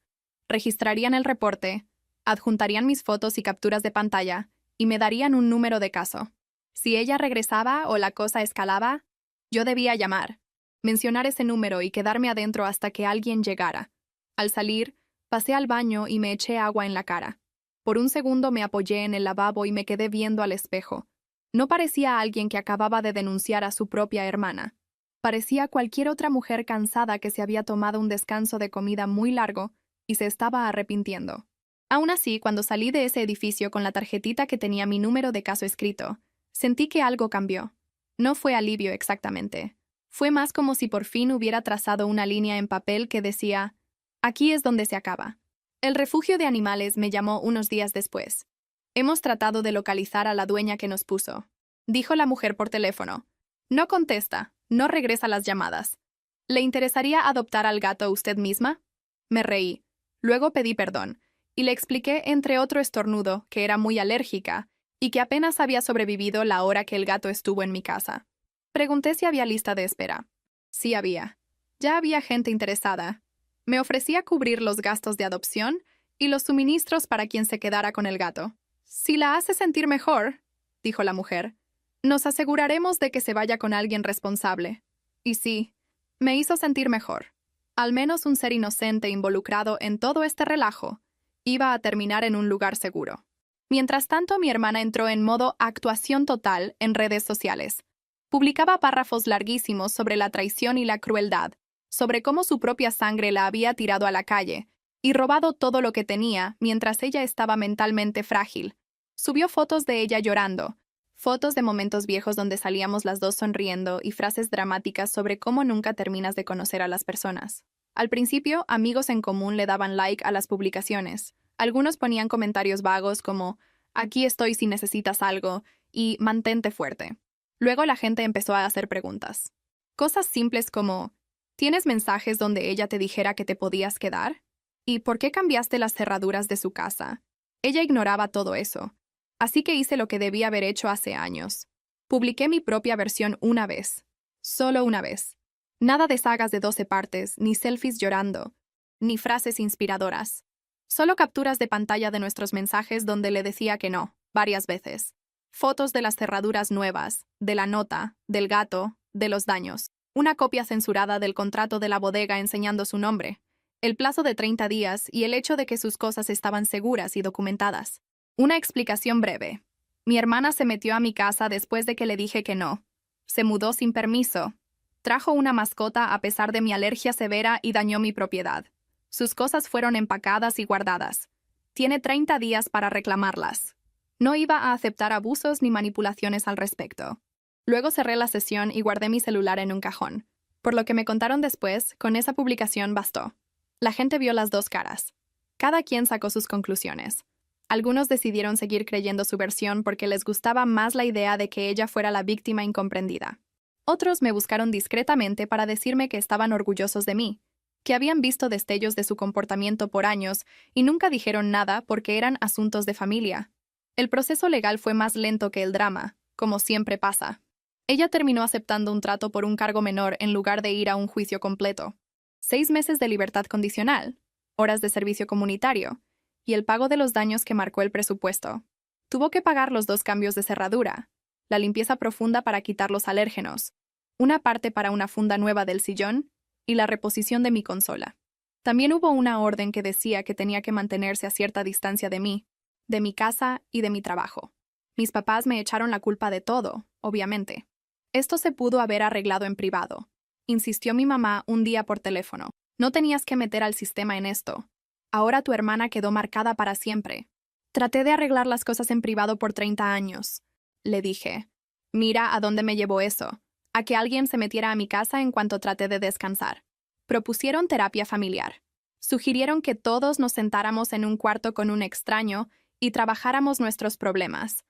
Registrarían el reporte, adjuntarían mis fotos y capturas de pantalla, y me darían un número de caso. Si ella regresaba o la cosa escalaba, yo debía llamar, mencionar ese número y quedarme adentro hasta que alguien llegara. Al salir, pasé al baño y me eché agua en la cara. Por un segundo me apoyé en el lavabo y me quedé viendo al espejo. No parecía alguien que acababa de denunciar a su propia hermana. Parecía cualquier otra mujer cansada que se había tomado un descanso de comida muy largo y se estaba arrepintiendo. Aún así, cuando salí de ese edificio con la tarjetita que tenía mi número de caso escrito, sentí que algo cambió. No fue alivio exactamente. Fue más como si por fin hubiera trazado una línea en papel que decía, aquí es donde se acaba. El refugio de animales me llamó unos días después. Hemos tratado de localizar a la dueña que nos puso, dijo la mujer por teléfono. No contesta, no regresa las llamadas. ¿Le interesaría adoptar al gato usted misma? Me reí. Luego pedí perdón, y le expliqué entre otro estornudo que era muy alérgica y que apenas había sobrevivido la hora que el gato estuvo en mi casa. Pregunté si había lista de espera. Sí había. Ya había gente interesada. Me ofrecía cubrir los gastos de adopción y los suministros para quien se quedara con el gato. Si la hace sentir mejor, dijo la mujer, nos aseguraremos de que se vaya con alguien responsable. Y sí, me hizo sentir mejor. Al menos un ser inocente involucrado en todo este relajo iba a terminar en un lugar seguro. Mientras tanto, mi hermana entró en modo actuación total en redes sociales. Publicaba párrafos larguísimos sobre la traición y la crueldad, sobre cómo su propia sangre la había tirado a la calle y robado todo lo que tenía mientras ella estaba mentalmente frágil. Subió fotos de ella llorando, fotos de momentos viejos donde salíamos las dos sonriendo y frases dramáticas sobre cómo nunca terminas de conocer a las personas. Al principio, amigos en común le daban like a las publicaciones. Algunos ponían comentarios vagos como «Aquí estoy si necesitas algo» y «Mantente fuerte». Luego la gente empezó a hacer preguntas. Cosas simples como ¿tienes mensajes donde ella te dijera que te podías quedar? ¿Y por qué cambiaste las cerraduras de su casa? Ella ignoraba todo eso. Así que hice lo que debía haber hecho hace años. Publiqué mi propia versión una vez. Solo una vez. Nada de sagas de 12 partes, ni selfies llorando, ni frases inspiradoras. Solo capturas de pantalla de nuestros mensajes donde le decía que no, varias veces. Fotos de las cerraduras nuevas, de la nota, del gato, de los daños. Una copia censurada del contrato de la bodega enseñando su nombre, el plazo de 30 días y el hecho de que sus cosas estaban seguras y documentadas. Una explicación breve. Mi hermana se metió a mi casa después de que le dije que no. Se mudó sin permiso. Trajo una mascota a pesar de mi alergia severa y dañó mi propiedad. Sus cosas fueron empacadas y guardadas. Tiene 30 días para reclamarlas. No iba a aceptar abusos ni manipulaciones al respecto. Luego cerré la sesión y guardé mi celular en un cajón. Por lo que me contaron después, con esa publicación bastó. La gente vio las dos caras. Cada quien sacó sus conclusiones. Algunos decidieron seguir creyendo su versión porque les gustaba más la idea de que ella fuera la víctima incomprendida. Otros me buscaron discretamente para decirme que estaban orgullosos de mí, que habían visto destellos de su comportamiento por años y nunca dijeron nada porque eran asuntos de familia. El proceso legal fue más lento que el drama, como siempre pasa. Ella terminó aceptando un trato por un cargo menor en lugar de ir a un juicio completo. 6 meses de libertad condicional, horas de servicio comunitario y el pago de los daños que marcó el presupuesto. Tuvo que pagar los 2 cambios de cerradura, la limpieza profunda para quitar los alérgenos, una parte para una funda nueva del sillón y la reposición de mi consola. También hubo una orden que decía que tenía que mantenerse a cierta distancia de mí, de mi casa y de mi trabajo. Mis papás me echaron la culpa de todo, obviamente. Esto se pudo haber arreglado en privado, insistió mi mamá un día por teléfono. No tenías que meter al sistema en esto. Ahora tu hermana quedó marcada para siempre. Traté de arreglar las cosas en privado por 30 años. Le dije. Mira a dónde me llevó eso. A que alguien se metiera a mi casa en cuanto traté de descansar. Propusieron terapia familiar. Sugirieron que todos nos sentáramos en un cuarto con un extraño y trabajáramos nuestros problemas,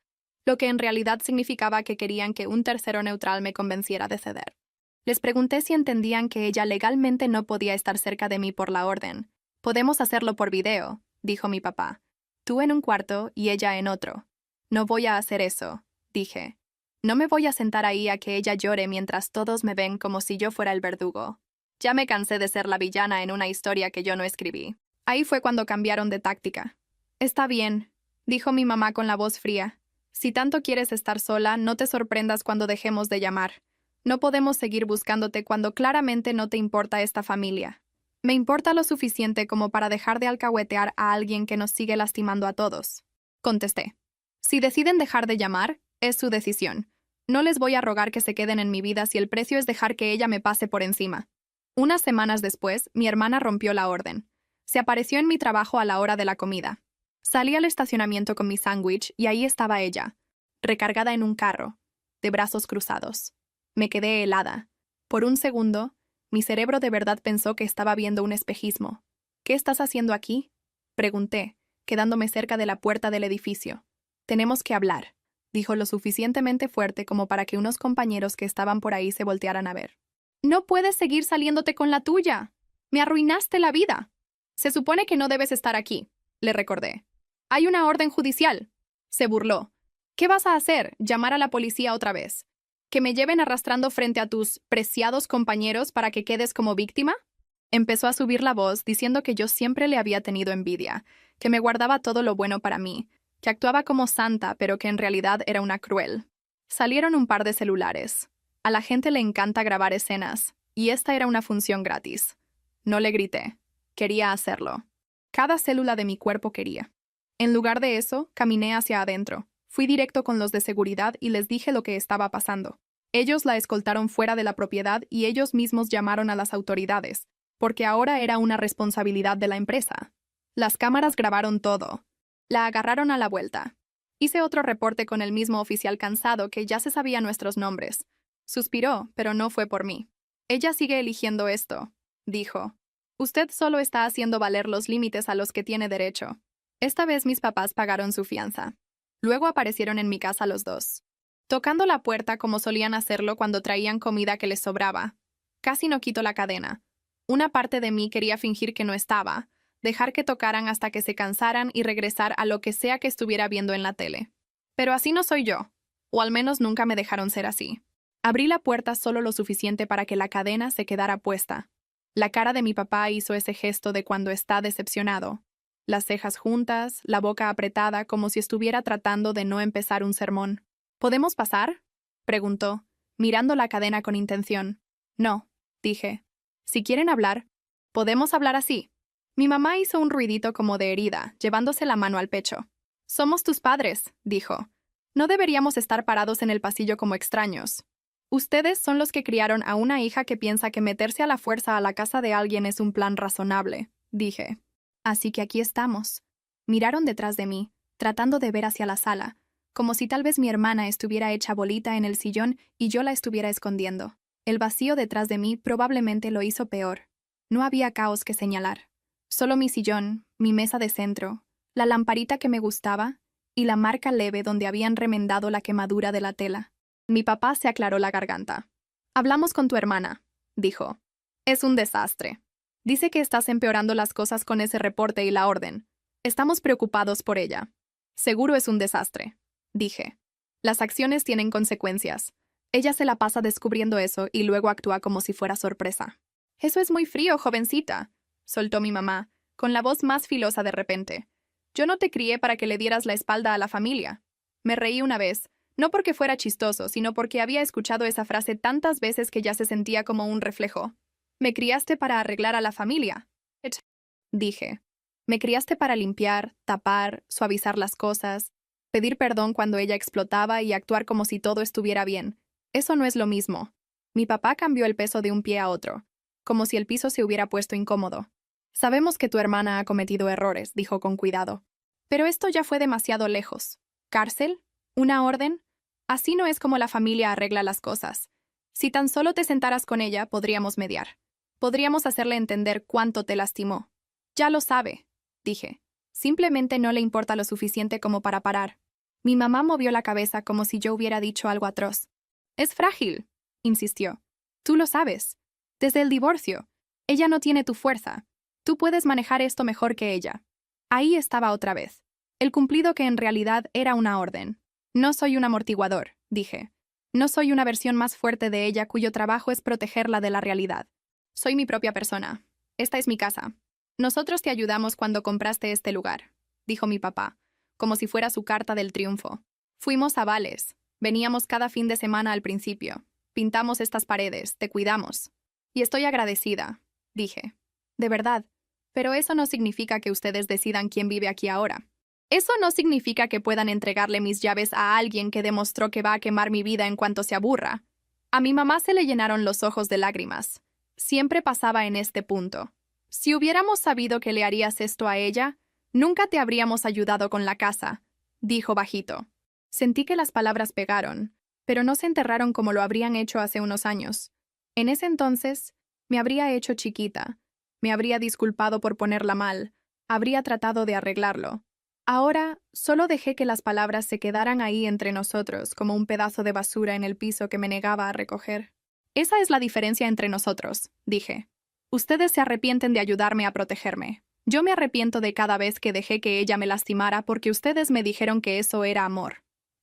lo que en realidad significaba que querían que un tercero neutral me convenciera de ceder. Les pregunté si entendían que ella legalmente no podía estar cerca de mí por la orden. Podemos hacerlo por video, dijo mi papá. Tú en un cuarto y ella en otro. No voy a hacer eso, dije. No me voy a sentar ahí a que ella llore mientras todos me ven como si yo fuera el verdugo. Ya me cansé de ser la villana en una historia que yo no escribí. Ahí fue cuando cambiaron de táctica. Está bien, dijo mi mamá con la voz fría. Si tanto quieres estar sola, no te sorprendas cuando dejemos de llamar. No podemos seguir buscándote cuando claramente no te importa esta familia. Me importa lo suficiente como para dejar de alcahuetear a alguien que nos sigue lastimando a todos. Contesté. Si deciden dejar de llamar, es su decisión. No les voy a rogar que se queden en mi vida si el precio es dejar que ella me pase por encima. Unas semanas después, mi hermana rompió la orden. Se apareció en mi trabajo a la hora de la comida. Salí al estacionamiento con mi sándwich y ahí estaba ella, recargada en un carro, de brazos cruzados. Me quedé helada. Por un segundo, mi cerebro de verdad pensó que estaba viendo un espejismo. ¿Qué estás haciendo aquí?, pregunté, quedándome cerca de la puerta del edificio. Tenemos que hablar, dijo lo suficientemente fuerte como para que unos compañeros que estaban por ahí se voltearan a ver. No puedes seguir saliéndote con la tuya. Me arruinaste la vida. Se supone que no debes estar aquí, le recordé. Hay una orden judicial. Se burló. ¿Qué vas a hacer? ¿Llamar a la policía otra vez? ¿Que me lleven arrastrando frente a tus preciados compañeros para que quedes como víctima? Empezó a subir la voz diciendo que yo siempre le había tenido envidia, que me guardaba todo lo bueno para mí, que actuaba como santa pero que en realidad era una cruel. Salieron un par de celulares. A la gente le encanta grabar escenas, y esta era una función gratis. No le grité. Quería hacerlo. Cada célula de mi cuerpo quería. En lugar de eso, caminé hacia adentro. Fui directo con los de seguridad y les dije lo que estaba pasando. Ellos la escoltaron fuera de la propiedad y ellos mismos llamaron a las autoridades, porque ahora era una responsabilidad de la empresa. Las cámaras grabaron todo. La agarraron a la vuelta. Hice otro reporte con el mismo oficial cansado que ya se sabía nuestros nombres. Suspiró, pero no fue por mí. Ella sigue eligiendo esto, dijo. Usted solo está haciendo valer los límites a los que tiene derecho. Esta vez mis papás pagaron su fianza. Luego aparecieron en mi casa los dos, tocando la puerta como solían hacerlo cuando traían comida que les sobraba. Casi no quito la cadena. Una parte de mí quería fingir que no estaba, dejar que tocaran hasta que se cansaran y regresar a lo que sea que estuviera viendo en la tele. Pero así no soy yo, o al menos nunca me dejaron ser así. Abrí la puerta solo lo suficiente para que la cadena se quedara puesta. La cara de mi papá hizo ese gesto de cuando está decepcionado. Las cejas juntas, la boca apretada como si estuviera tratando de no empezar un sermón. ¿Podemos pasar?, preguntó, mirando la cadena con intención. No, dije. Si quieren hablar, podemos hablar así. Mi mamá hizo un ruidito como de herida, llevándose la mano al pecho. Somos tus padres, dijo. No deberíamos estar parados en el pasillo como extraños. Ustedes son los que criaron a una hija que piensa que meterse a la fuerza a la casa de alguien es un plan razonable, dije. Así que aquí estamos. Miraron detrás de mí, tratando de ver hacia la sala, como si tal vez mi hermana estuviera hecha bolita en el sillón y yo la estuviera escondiendo. El vacío detrás de mí probablemente lo hizo peor. No había caos que señalar. Solo mi sillón, mi mesa de centro, la lamparita que me gustaba y la marca leve donde habían remendado la quemadura de la tela. Mi papá se aclaró la garganta. Hablamos con tu hermana, dijo. Es un desastre. Dice que estás empeorando las cosas con ese reporte y la orden. Estamos preocupados por ella. Seguro es un desastre, dije. Las acciones tienen consecuencias. Ella se la pasa descubriendo eso y luego actúa como si fuera sorpresa. Eso es muy frío, jovencita, soltó mi mamá, con la voz más filosa de repente. Yo no te crié para que le dieras la espalda a la familia. Me reí una vez, no porque fuera chistoso, sino porque había escuchado esa frase tantas veces que ya se sentía como un reflejo. Me criaste para arreglar a la familia, dije. Me criaste para limpiar, tapar, suavizar las cosas, pedir perdón cuando ella explotaba y actuar como si todo estuviera bien. Eso no es lo mismo. Mi papá cambió el peso de un pie a otro, como si el piso se hubiera puesto incómodo. Sabemos que tu hermana ha cometido errores, dijo con cuidado. Pero esto ya fue demasiado lejos. ¿Cárcel? ¿Una orden? Así no es como la familia arregla las cosas. Si tan solo te sentaras con ella, podríamos mediar. Podríamos hacerle entender cuánto te lastimó. Ya lo sabe, dije. Simplemente no le importa lo suficiente como para parar. Mi mamá movió la cabeza como si yo hubiera dicho algo atroz. Es frágil, insistió. Tú lo sabes. Desde el divorcio. Ella no tiene tu fuerza. Tú puedes manejar esto mejor que ella. Ahí estaba otra vez. El cumplido que en realidad era una orden. No soy un amortiguador, dije. No soy una versión más fuerte de ella cuyo trabajo es protegerla de la realidad. Soy mi propia persona. Esta es mi casa. Nosotros te ayudamos cuando compraste este lugar, dijo mi papá, como si fuera su carta del triunfo. Fuimos a Vales. Veníamos cada fin de semana al principio. Pintamos estas paredes, te cuidamos. Y estoy agradecida, dije. De verdad. Pero eso no significa que ustedes decidan quién vive aquí ahora. Eso no significa que puedan entregarle mis llaves a alguien que demostró que va a quemar mi vida en cuanto se aburra. A mi mamá se le llenaron los ojos de lágrimas. Siempre pasaba en este punto. Si hubiéramos sabido que le harías esto a ella, nunca te habríamos ayudado con la casa, dijo bajito. Sentí que las palabras pegaron, pero no se enterraron como lo habrían hecho hace unos años. En ese entonces, me habría hecho chiquita, me habría disculpado por ponerla mal, habría tratado de arreglarlo. Ahora, solo dejé que las palabras se quedaran ahí entre nosotros como un pedazo de basura en el piso que me negaba a recoger. Esa es la diferencia entre nosotros, dije. Ustedes se arrepienten de ayudarme a protegerme. Yo me arrepiento de cada vez que dejé que ella me lastimara porque ustedes me dijeron que eso era amor.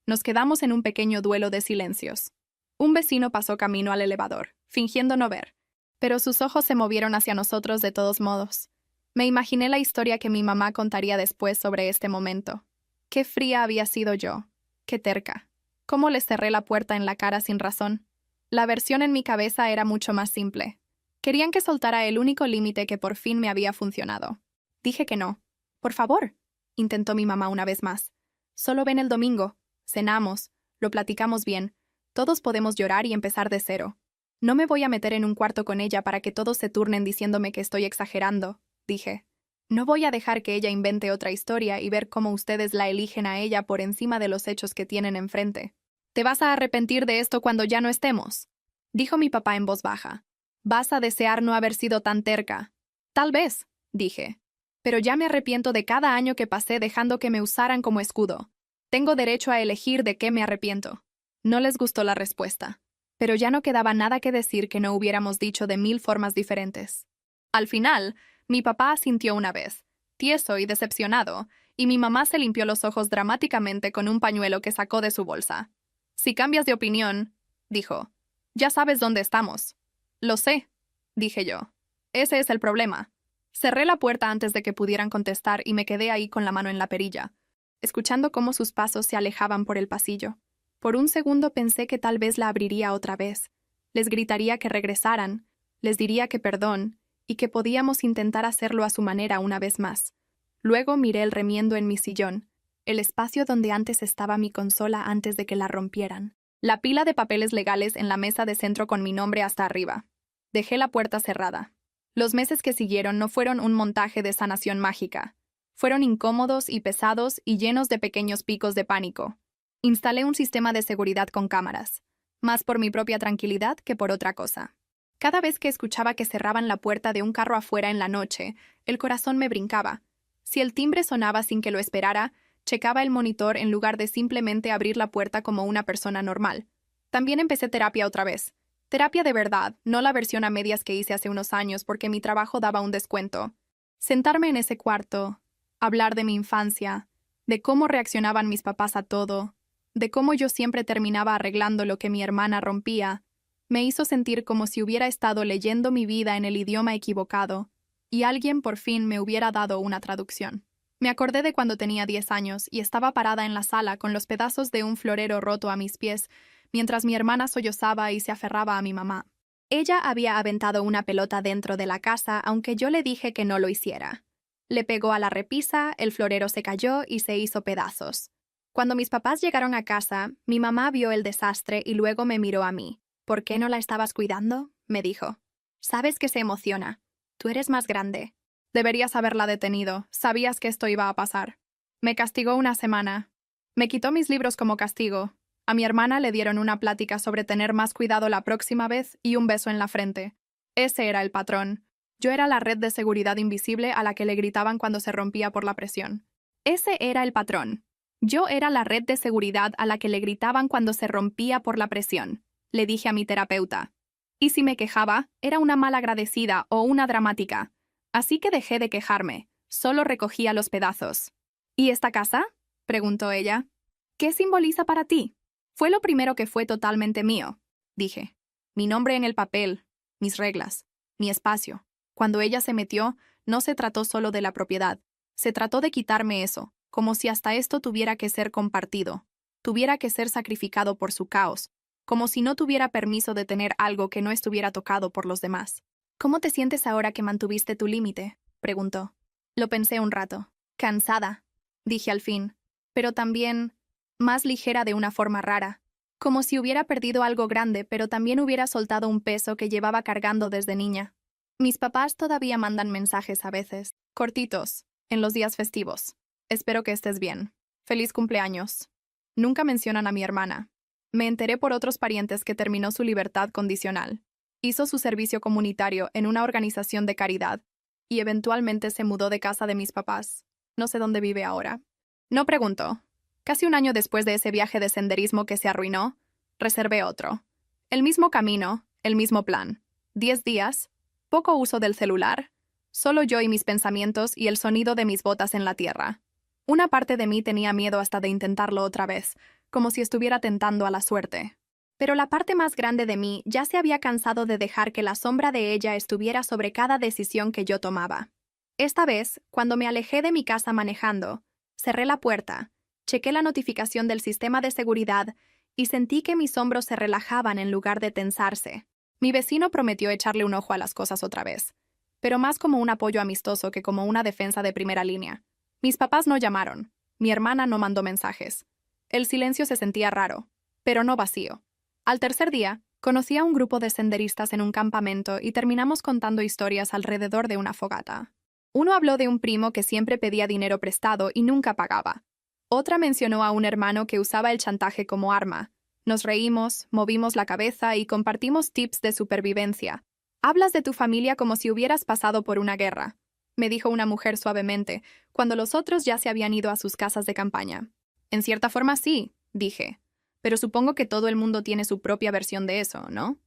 Nos quedamos en un pequeño duelo de silencios. Un vecino pasó camino al elevador, fingiendo no ver, pero sus ojos se movieron hacia nosotros de todos modos. Me imaginé la historia que mi mamá contaría después sobre este momento. Qué fría había sido yo. Qué terca. Cómo les cerré la puerta en la cara sin razón. La versión en mi cabeza era mucho más simple. Querían que soltara el único límite que por fin me había funcionado. Dije que no. Por favor, intentó mi mamá una vez más. Solo ven el domingo. Cenamos. Lo platicamos bien. Todos podemos llorar y empezar de cero. No me voy a meter en un cuarto con ella para que todos se turnen diciéndome que estoy exagerando, dije. No voy a dejar que ella invente otra historia y ver cómo ustedes la eligen a ella por encima de los hechos que tienen enfrente. ¿Te vas a arrepentir de esto cuando ya no estemos?, dijo mi papá en voz baja. ¿Vas a desear no haber sido tan terca? Tal vez, dije. Pero ya me arrepiento de cada año que pasé dejando que me usaran como escudo. Tengo derecho a elegir de qué me arrepiento. No les gustó la respuesta. Pero ya no quedaba nada que decir que no hubiéramos dicho de 1000 formas diferentes. Al final, mi papá asintió una vez, tieso y decepcionado, y mi mamá se limpió los ojos dramáticamente con un pañuelo que sacó de su bolsa. Si cambias de opinión, dijo, ya sabes dónde estamos. Lo sé, dije yo. Ese es el problema. Cerré la puerta antes de que pudieran contestar y me quedé ahí con la mano en la perilla, escuchando cómo sus pasos se alejaban por el pasillo. Por un segundo pensé que tal vez la abriría otra vez. Les gritaría que regresaran, les diría que perdón, y que podíamos intentar hacerlo a su manera una vez más. Luego miré el remiendo en mi sillón, el espacio donde antes estaba mi consola antes de que la rompieran. La pila de papeles legales en la mesa de centro con mi nombre hasta arriba. Dejé la puerta cerrada. Los meses que siguieron no fueron un montaje de sanación mágica. Fueron incómodos y pesados y llenos de pequeños picos de pánico. Instalé un sistema de seguridad con cámaras, más por mi propia tranquilidad que por otra cosa. Cada vez que escuchaba que cerraban la puerta de un carro afuera en la noche, el corazón me brincaba. Si el timbre sonaba sin que lo esperara, checaba el monitor en lugar de simplemente abrir la puerta como una persona normal. También empecé terapia otra vez. Terapia de verdad, no la versión a medias que hice hace unos años porque mi trabajo daba un descuento. Sentarme en ese cuarto, hablar de mi infancia, de cómo reaccionaban mis papás a todo, de cómo yo siempre terminaba arreglando lo que mi hermana rompía, me hizo sentir como si hubiera estado leyendo mi vida en el idioma equivocado, y alguien por fin me hubiera dado una traducción. Me acordé de cuando tenía 10 años y estaba parada en la sala con los pedazos de un florero roto a mis pies, mientras mi hermana sollozaba y se aferraba a mi mamá. Ella había aventado una pelota dentro de la casa, aunque yo le dije que no lo hiciera. Le pegó a la repisa, el florero se cayó y se hizo pedazos. Cuando mis papás llegaron a casa, mi mamá vio el desastre y luego me miró a mí. ¿Por qué no la estabas cuidando?, me dijo. Sabes que se emociona. Tú eres más grande. Deberías haberla detenido. Sabías que esto iba a pasar. Me castigó una semana. Me quitó mis libros como castigo. A mi hermana le dieron una plática sobre tener más cuidado la próxima vez y un beso en la frente. Ese era el patrón. Yo era la red de seguridad invisible a la que le gritaban cuando se rompía por la presión. Ese era el patrón. Yo era la red de seguridad a la que le gritaban cuando se rompía por la presión, le dije a mi terapeuta. Y si me quejaba, era una malagradecida o una dramática. Así que dejé de quejarme, solo recogía los pedazos. ¿Y esta casa?, preguntó ella. ¿Qué simboliza para ti? Fue lo primero que fue totalmente mío, dije. Mi nombre en el papel, mis reglas, mi espacio. Cuando ella se metió, no se trató solo de la propiedad. Se trató de quitarme eso, como si hasta esto tuviera que ser compartido. tuviera que ser sacrificado por su caos, como si no tuviera permiso de tener algo que no estuviera tocado por los demás. ¿Cómo te sientes ahora que mantuviste tu límite?, preguntó. Lo pensé un rato. Cansada, dije al fin, pero también más ligera de una forma rara, como si hubiera perdido algo grande, pero también hubiera soltado un peso que llevaba cargando desde niña. Mis papás todavía mandan mensajes a veces, cortitos, en los días festivos. Espero que estés bien. Feliz cumpleaños. Nunca mencionan a mi hermana. Me enteré por otros parientes que terminó su libertad condicional. Hizo su servicio comunitario en una organización de caridad y eventualmente se mudó de casa de mis papás. No sé dónde vive ahora. No pregunto. Casi un año después de ese viaje de senderismo que se arruinó, reservé otro. El mismo camino, el mismo plan. 10 días, poco uso del celular, solo yo y mis pensamientos y el sonido de mis botas en la tierra. Una parte de mí tenía miedo hasta de intentarlo otra vez, como si estuviera tentando a la suerte. Pero la parte más grande de mí ya se había cansado de dejar que la sombra de ella estuviera sobre cada decisión que yo tomaba. Esta vez, cuando me alejé de mi casa manejando, cerré la puerta, chequé la notificación del sistema de seguridad y sentí que mis hombros se relajaban en lugar de tensarse. Mi vecino prometió echarle un ojo a las cosas otra vez, pero más como un apoyo amistoso que como una defensa de primera línea. Mis papás no llamaron, mi hermana no mandó mensajes. El silencio se sentía raro, pero no vacío. Al tercer día, conocí a un grupo de senderistas en un campamento y terminamos contando historias alrededor de una fogata. Uno habló de un primo que siempre pedía dinero prestado y nunca pagaba. Otra mencionó a un hermano que usaba el chantaje como arma. Nos reímos, movimos la cabeza y compartimos tips de supervivencia. Hablas de tu familia como si hubieras pasado por una guerra, me dijo una mujer suavemente, cuando los otros ya se habían ido a sus casas de campaña. En cierta forma sí, dije. Pero supongo que todo el mundo tiene su propia versión de eso, ¿no?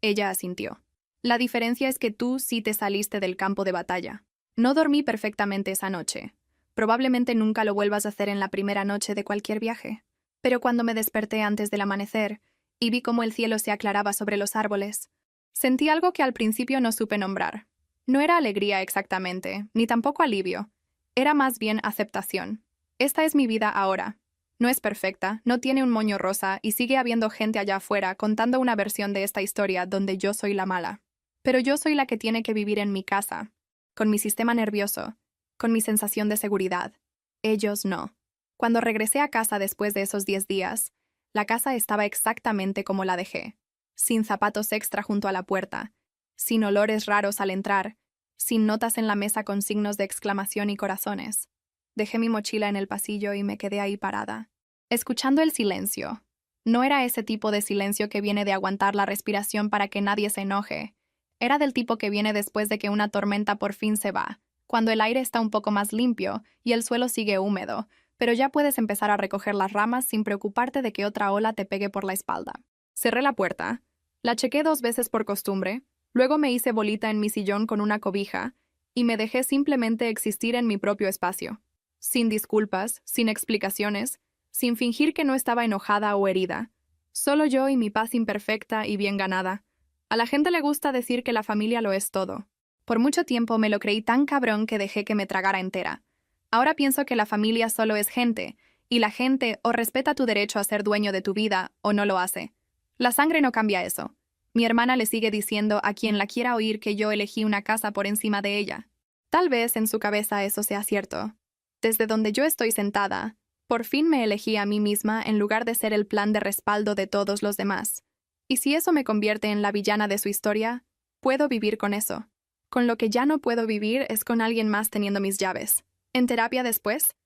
Ella asintió. La diferencia es que tú sí te saliste del campo de batalla. No dormí perfectamente esa noche. Probablemente nunca lo vuelvas a hacer en la primera noche de cualquier viaje. Pero cuando me desperté antes del amanecer y vi cómo el cielo se aclaraba sobre los árboles, sentí algo que al principio no supe nombrar. No era alegría exactamente, ni tampoco alivio. Era más bien aceptación. Esta es mi vida ahora. No es perfecta, no tiene un moño rosa y sigue habiendo gente allá afuera contando una versión de esta historia donde yo soy la mala. Pero yo soy la que tiene que vivir en mi casa, con mi sistema nervioso, con mi sensación de seguridad. Ellos no. Cuando regresé a casa después de esos 10 días, la casa estaba exactamente como la dejé, sin zapatos extra junto a la puerta, sin olores raros al entrar, sin notas en la mesa con signos de exclamación y corazones. Dejé mi mochila en el pasillo y me quedé ahí parada, escuchando el silencio. No era ese tipo de silencio que viene de aguantar la respiración para que nadie se enoje. Era del tipo que viene después de que una tormenta por fin se va, cuando el aire está un poco más limpio y el suelo sigue húmedo, pero ya puedes empezar a recoger las ramas sin preocuparte de que otra ola te pegue por la espalda. Cerré la puerta, la chequé 2 veces por costumbre, luego me hice bolita en mi sillón con una cobija y me dejé simplemente existir en mi propio espacio. Sin disculpas, sin explicaciones, sin fingir que no estaba enojada o herida. Solo yo y mi paz imperfecta y bien ganada. A la gente le gusta decir que la familia lo es todo. Por mucho tiempo me lo creí tan cabrón que dejé que me tragara entera. Ahora pienso que la familia solo es gente, y la gente o respeta tu derecho a ser dueño de tu vida o no lo hace. La sangre no cambia eso. Mi hermana le sigue diciendo a quien la quiera oír que yo elegí una casa por encima de ella. Tal vez en su cabeza eso sea cierto. Desde donde yo estoy sentada, por fin me elegí a mí misma en lugar de ser el plan de respaldo de todos los demás. Y si eso me convierte en la villana de su historia, puedo vivir con eso. Con lo que ya no puedo vivir es con alguien más teniendo mis llaves. En terapia después,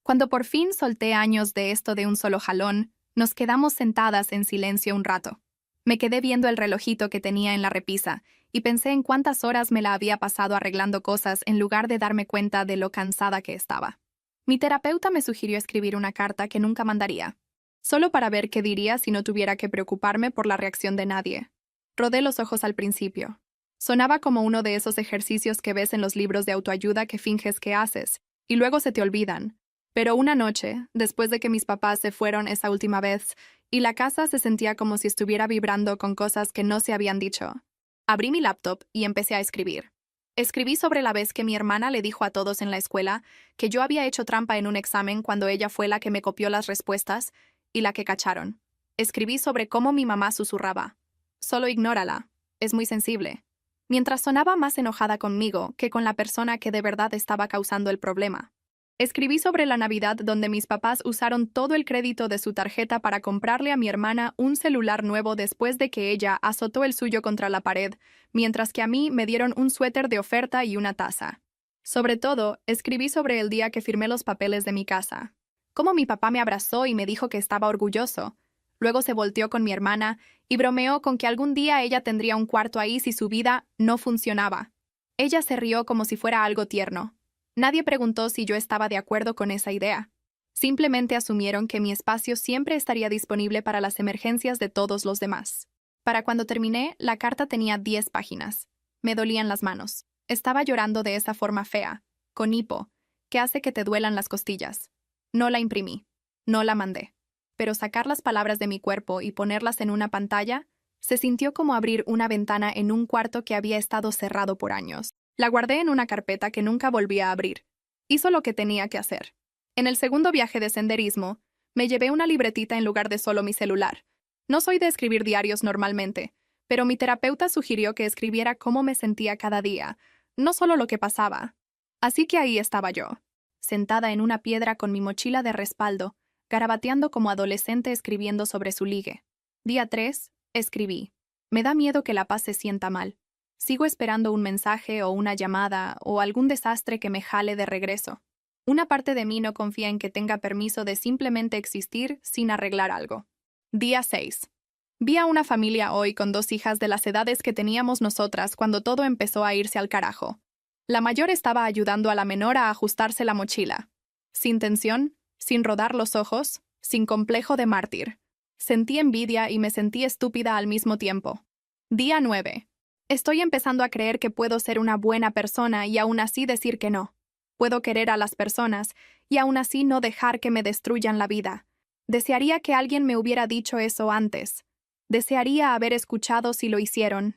cuando por fin solté años de esto de un solo jalón, nos quedamos sentadas en silencio un rato. Me quedé viendo el relojito que tenía en la repisa y pensé en cuántas horas me la había pasado arreglando cosas en lugar de darme cuenta de lo cansada que estaba. Mi terapeuta me sugirió escribir una carta que nunca mandaría, solo para ver qué diría si no tuviera que preocuparme por la reacción de nadie. Rodé los ojos al principio. Sonaba como uno de esos ejercicios que ves en los libros de autoayuda que finges que haces, y luego se te olvidan. Pero una noche, después de que mis papás se fueron esa última vez, y la casa se sentía como si estuviera vibrando con cosas que no se habían dicho, abrí mi laptop y empecé a escribir. Escribí sobre la vez que mi hermana le dijo a todos en la escuela que yo había hecho trampa en un examen cuando ella fue la que me copió las respuestas y la que cacharon. Escribí sobre cómo mi mamá susurraba. Solo ignórala. Es muy sensible. Mientras sonaba más enojada conmigo que con la persona que de verdad estaba causando el problema. Escribí sobre la Navidad donde mis papás usaron todo el crédito de su tarjeta para comprarle a mi hermana un celular nuevo después de que ella azotó el suyo contra la pared, mientras que a mí me dieron un suéter de oferta y una taza. Sobre todo, escribí sobre el día que firmé los papeles de mi casa. Cómo mi papá me abrazó y me dijo que estaba orgulloso. Luego se volteó con mi hermana y bromeó con que algún día ella tendría un cuarto ahí si su vida no funcionaba. Ella se rió como si fuera algo tierno. Nadie preguntó si yo estaba de acuerdo con esa idea. Simplemente asumieron que mi espacio siempre estaría disponible para las emergencias de todos los demás. Para cuando terminé, la carta tenía 10 páginas. Me dolían las manos. Estaba llorando de esa forma fea, con hipo, que hace que te duelan las costillas. No la imprimí. No la mandé. Pero sacar las palabras de mi cuerpo y ponerlas en una pantalla se sintió como abrir una ventana en un cuarto que había estado cerrado por años. La guardé en una carpeta que nunca volví a abrir. Hizo lo que tenía que hacer. En el segundo viaje de senderismo, me llevé una libretita en lugar de solo mi celular. No soy de escribir diarios normalmente, pero mi terapeuta sugirió que escribiera cómo me sentía cada día, no solo lo que pasaba. Así que ahí estaba yo, sentada en una piedra con mi mochila de respaldo, garabateando como adolescente escribiendo sobre su ligue. Día 3, escribí. Me da miedo que la paz se sienta mal. Sigo esperando un mensaje o una llamada o algún desastre que me jale de regreso. Una parte de mí no confía en que tenga permiso de simplemente existir sin arreglar algo. Día 6. Vi a una familia hoy con 2 hijas de las edades que teníamos nosotras cuando todo empezó a irse al carajo. La mayor estaba ayudando a la menor a ajustarse la mochila. Sin tensión, sin rodar los ojos, sin complejo de mártir. Sentí envidia y me sentí estúpida al mismo tiempo. Día 9. Estoy empezando a creer que puedo ser una buena persona y aún así decir que no. Puedo querer a las personas y aún así no dejar que me destruyan la vida. Desearía que alguien me hubiera dicho eso antes. Desearía haber escuchado si lo hicieron.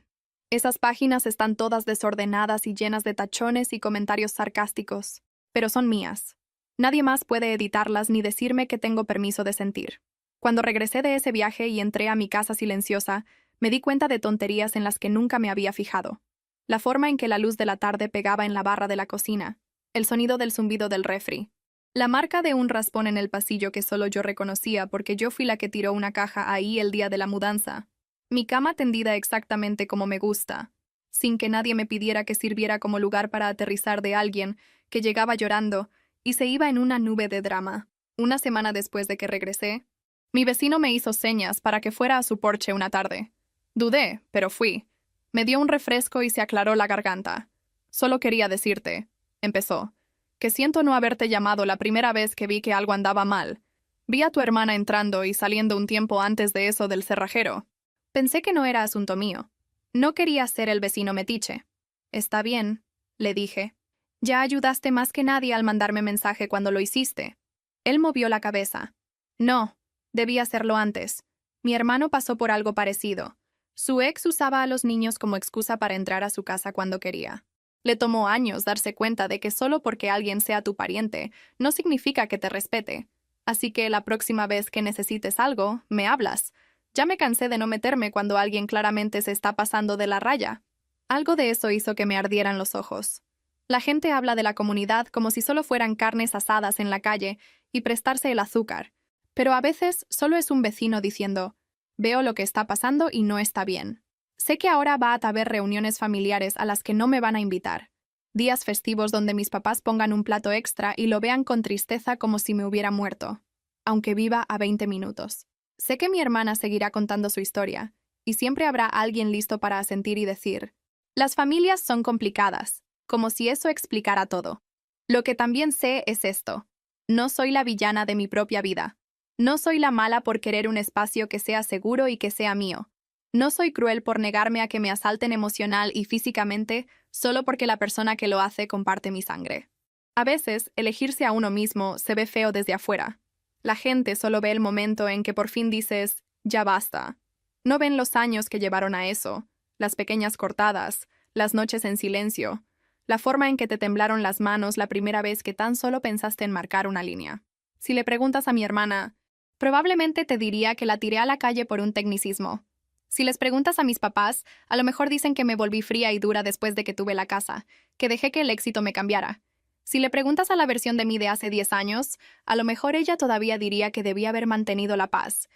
Esas páginas están todas desordenadas y llenas de tachones y comentarios sarcásticos, pero son mías. Nadie más puede editarlas ni decirme que tengo permiso de sentir. Cuando regresé de ese viaje y entré a mi casa silenciosa, me di cuenta de tonterías en las que nunca me había fijado. La forma en que la luz de la tarde pegaba en la barra de la cocina, el sonido del zumbido del refri, la marca de un raspón en el pasillo que solo yo reconocía porque yo fui la que tiró una caja ahí el día de la mudanza, mi cama tendida exactamente como me gusta, sin que nadie me pidiera que sirviera como lugar para aterrizar de alguien que llegaba llorando y se iba en una nube de drama. Una semana después de que regresé, mi vecino me hizo señas para que fuera a su porche una tarde. Dudé, pero fui. Me dio un refresco y se aclaró la garganta. Solo quería decirte, empezó, que siento no haberte llamado la primera vez que vi que algo andaba mal. Vi a tu hermana entrando y saliendo un tiempo antes de eso del cerrajero. Pensé que no era asunto mío. No quería ser el vecino metiche. Está bien, le dije. Ya ayudaste más que nadie al mandarme mensaje cuando lo hiciste. Él movió la cabeza. No, debí hacerlo antes. Mi hermano pasó por algo parecido. Su ex usaba a los niños como excusa para entrar a su casa cuando quería. Le tomó años darse cuenta de que solo porque alguien sea tu pariente no significa que te respete. Así que la próxima vez que necesites algo, me hablas. Ya me cansé de no meterme cuando alguien claramente se está pasando de la raya. Algo de eso hizo que me ardieran los ojos. La gente habla de la comunidad como si solo fueran carnes asadas en la calle y prestarse el azúcar. Pero a veces solo es un vecino diciendo, veo lo que está pasando y no está bien. Sé que ahora va a haber reuniones familiares a las que no me van a invitar. Días festivos donde mis papás pongan un plato extra y lo vean con tristeza como si me hubiera muerto, aunque viva a 20 minutos. Sé que mi hermana seguirá contando su historia, y siempre habrá alguien listo para asentir y decir, las familias son complicadas, como si eso explicara todo. Lo que también sé es esto. No soy la villana de mi propia vida. No soy la mala por querer un espacio que sea seguro y que sea mío. No soy cruel por negarme a que me asalten emocional y físicamente solo porque la persona que lo hace comparte mi sangre. A veces, elegirse a uno mismo se ve feo desde afuera. La gente solo ve el momento en que por fin dices, ya basta. No ven los años que llevaron a eso, las pequeñas cortadas, las noches en silencio, la forma en que te temblaron las manos la primera vez que tan solo pensaste en marcar una línea. Si le preguntas a mi hermana, Probablemente te diría que la tiré a la calle por un tecnicismo. Si les preguntas a mis papás, a lo mejor dicen que me volví fría y dura después de que tuve la casa, que dejé que el éxito me cambiara. Si le preguntas a la versión de mí de hace 10 años, a lo mejor ella todavía diría que debía haber mantenido la paz,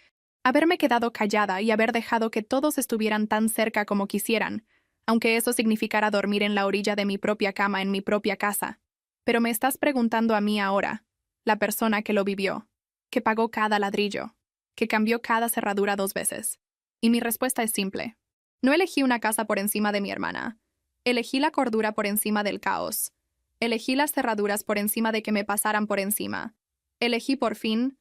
haberme quedado callada y haber dejado que todos estuvieran tan cerca como quisieran, aunque eso significara dormir en la orilla de mi propia cama en mi propia casa. Pero me estás preguntando a mí ahora, la persona que lo vivió, que pagó cada ladrillo, que cambió cada cerradura 2 veces. Y mi respuesta es simple. No elegí una casa por encima de mi hermana. Elegí la cordura por encima del caos. Elegí las cerraduras por encima de que me pasaran por encima. Elegí por fin,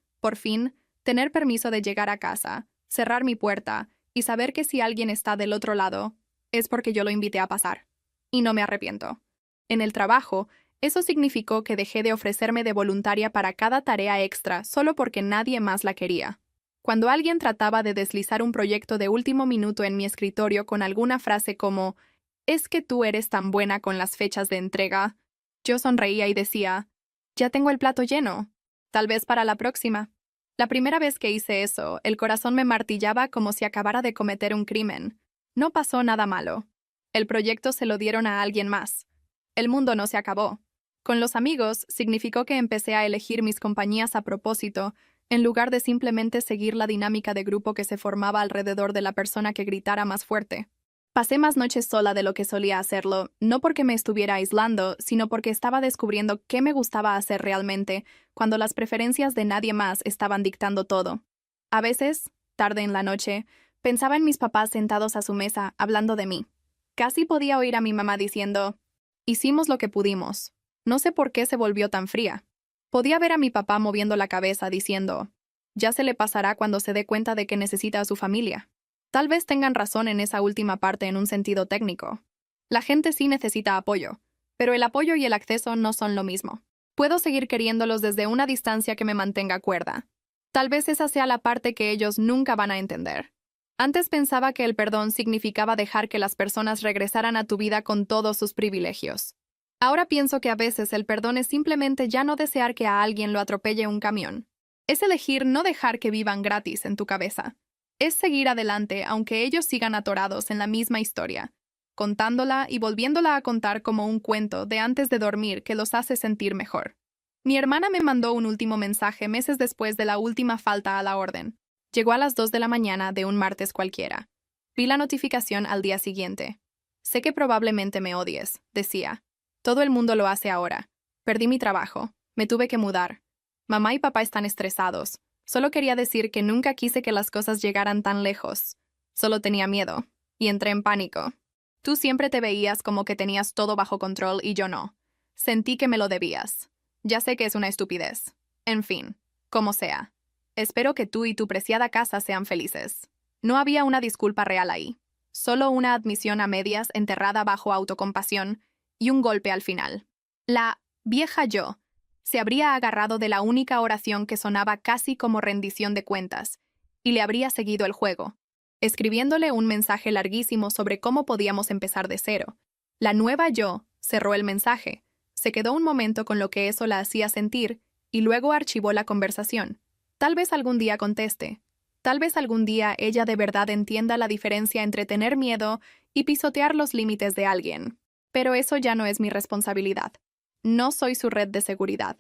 tener permiso de llegar a casa, cerrar mi puerta y saber que si alguien está del otro lado, es porque yo lo invité a pasar. Y no me arrepiento. En el trabajo, eso significó que dejé de ofrecerme de voluntaria para cada tarea extra solo porque nadie más la quería. Cuando alguien trataba de deslizar un proyecto de último minuto en mi escritorio con alguna frase como «Es que tú eres tan buena con las fechas de entrega», yo sonreía y decía «Ya tengo el plato lleno. Tal vez para la próxima». La primera vez que hice eso, el corazón me martillaba como si acabara de cometer un crimen. No pasó nada malo. El proyecto se lo dieron a alguien más. El mundo no se acabó. Con los amigos, significó que empecé a elegir mis compañías a propósito, en lugar de simplemente seguir la dinámica de grupo que se formaba alrededor de la persona que gritara más fuerte. Pasé más noches sola de lo que solía hacerlo, no porque me estuviera aislando, sino porque estaba descubriendo qué me gustaba hacer realmente, cuando las preferencias de nadie más estaban dictando todo. A veces, tarde en la noche, pensaba en mis papás sentados a su mesa, hablando de mí. Casi podía oír a mi mamá diciendo, «Hicimos lo que pudimos». No sé por qué se volvió tan fría. Podía ver a mi papá moviendo la cabeza, diciendo, «Ya se le pasará cuando se dé cuenta de que necesita a su familia». Tal vez tengan razón en esa última parte en un sentido técnico. La gente sí necesita apoyo, pero el apoyo y el acceso no son lo mismo. Puedo seguir queriéndolos desde una distancia que me mantenga cuerda. Tal vez esa sea la parte que ellos nunca van a entender. Antes pensaba que el perdón significaba dejar que las personas regresaran a tu vida con todos sus privilegios. Ahora pienso que a veces el perdón es simplemente ya no desear que a alguien lo atropelle un camión. Es elegir no dejar que vivan gratis en tu cabeza. Es seguir adelante aunque ellos sigan atorados en la misma historia, contándola y volviéndola a contar como un cuento de antes de dormir que los hace sentir mejor. Mi hermana me mandó un último mensaje meses después de la última falta a la orden. Llegó a las 2 de la mañana de un martes cualquiera. Vi la notificación al día siguiente. «Sé que probablemente me odies», decía. «Todo el mundo lo hace ahora. Perdí mi trabajo. Me tuve que mudar. Mamá y papá están estresados. Solo quería decir que nunca quise que las cosas llegaran tan lejos. Solo tenía miedo. Y entré en pánico. Tú siempre te veías como que tenías todo bajo control y yo no. Sentí que me lo debías. Ya sé que es una estupidez. En fin, como sea. Espero que tú y tu preciada casa sean felices». No había una disculpa real ahí. Solo una admisión a medias enterrada bajo autocompasión y un golpe al final. La vieja yo se habría agarrado de la única oración que sonaba casi como rendición de cuentas, y le habría seguido el juego, escribiéndole un mensaje larguísimo sobre cómo podíamos empezar de cero. La nueva yo cerró el mensaje, se quedó un momento con lo que eso la hacía sentir, y luego archivó la conversación. Tal vez algún día conteste. Tal vez algún día ella de verdad entienda la diferencia entre tener miedo y pisotear los límites de alguien. Pero eso ya no es mi responsabilidad. No soy su red de seguridad.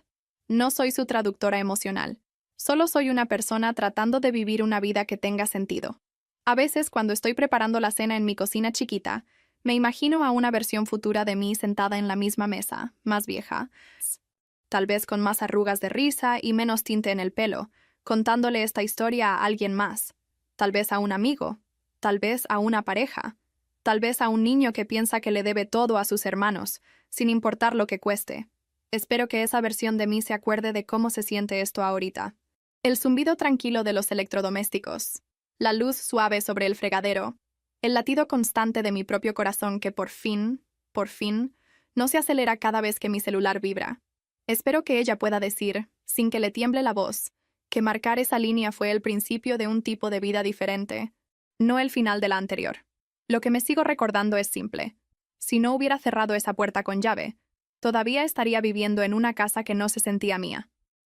No soy su traductora emocional. Solo soy una persona tratando de vivir una vida que tenga sentido. A veces, cuando estoy preparando la cena en mi cocina chiquita, me imagino a una versión futura de mí sentada en la misma mesa, más vieja, tal vez con más arrugas de risa y menos tinte en el pelo, contándole esta historia a alguien más, tal vez a un amigo, tal vez a una pareja, tal vez a un niño que piensa que le debe todo a sus hermanos, sin importar lo que cueste. Espero que esa versión de mí se acuerde de cómo se siente esto ahorita. El zumbido tranquilo de los electrodomésticos, la luz suave sobre el fregadero, el latido constante de mi propio corazón que por fin, no se acelera cada vez que mi celular vibra. Espero que ella pueda decir, sin que le tiemble la voz, que marcar esa línea fue el principio de un tipo de vida diferente, no el final de la anterior. Lo que me sigo recordando es simple. Si no hubiera cerrado esa puerta con llave, todavía estaría viviendo en una casa que no se sentía mía.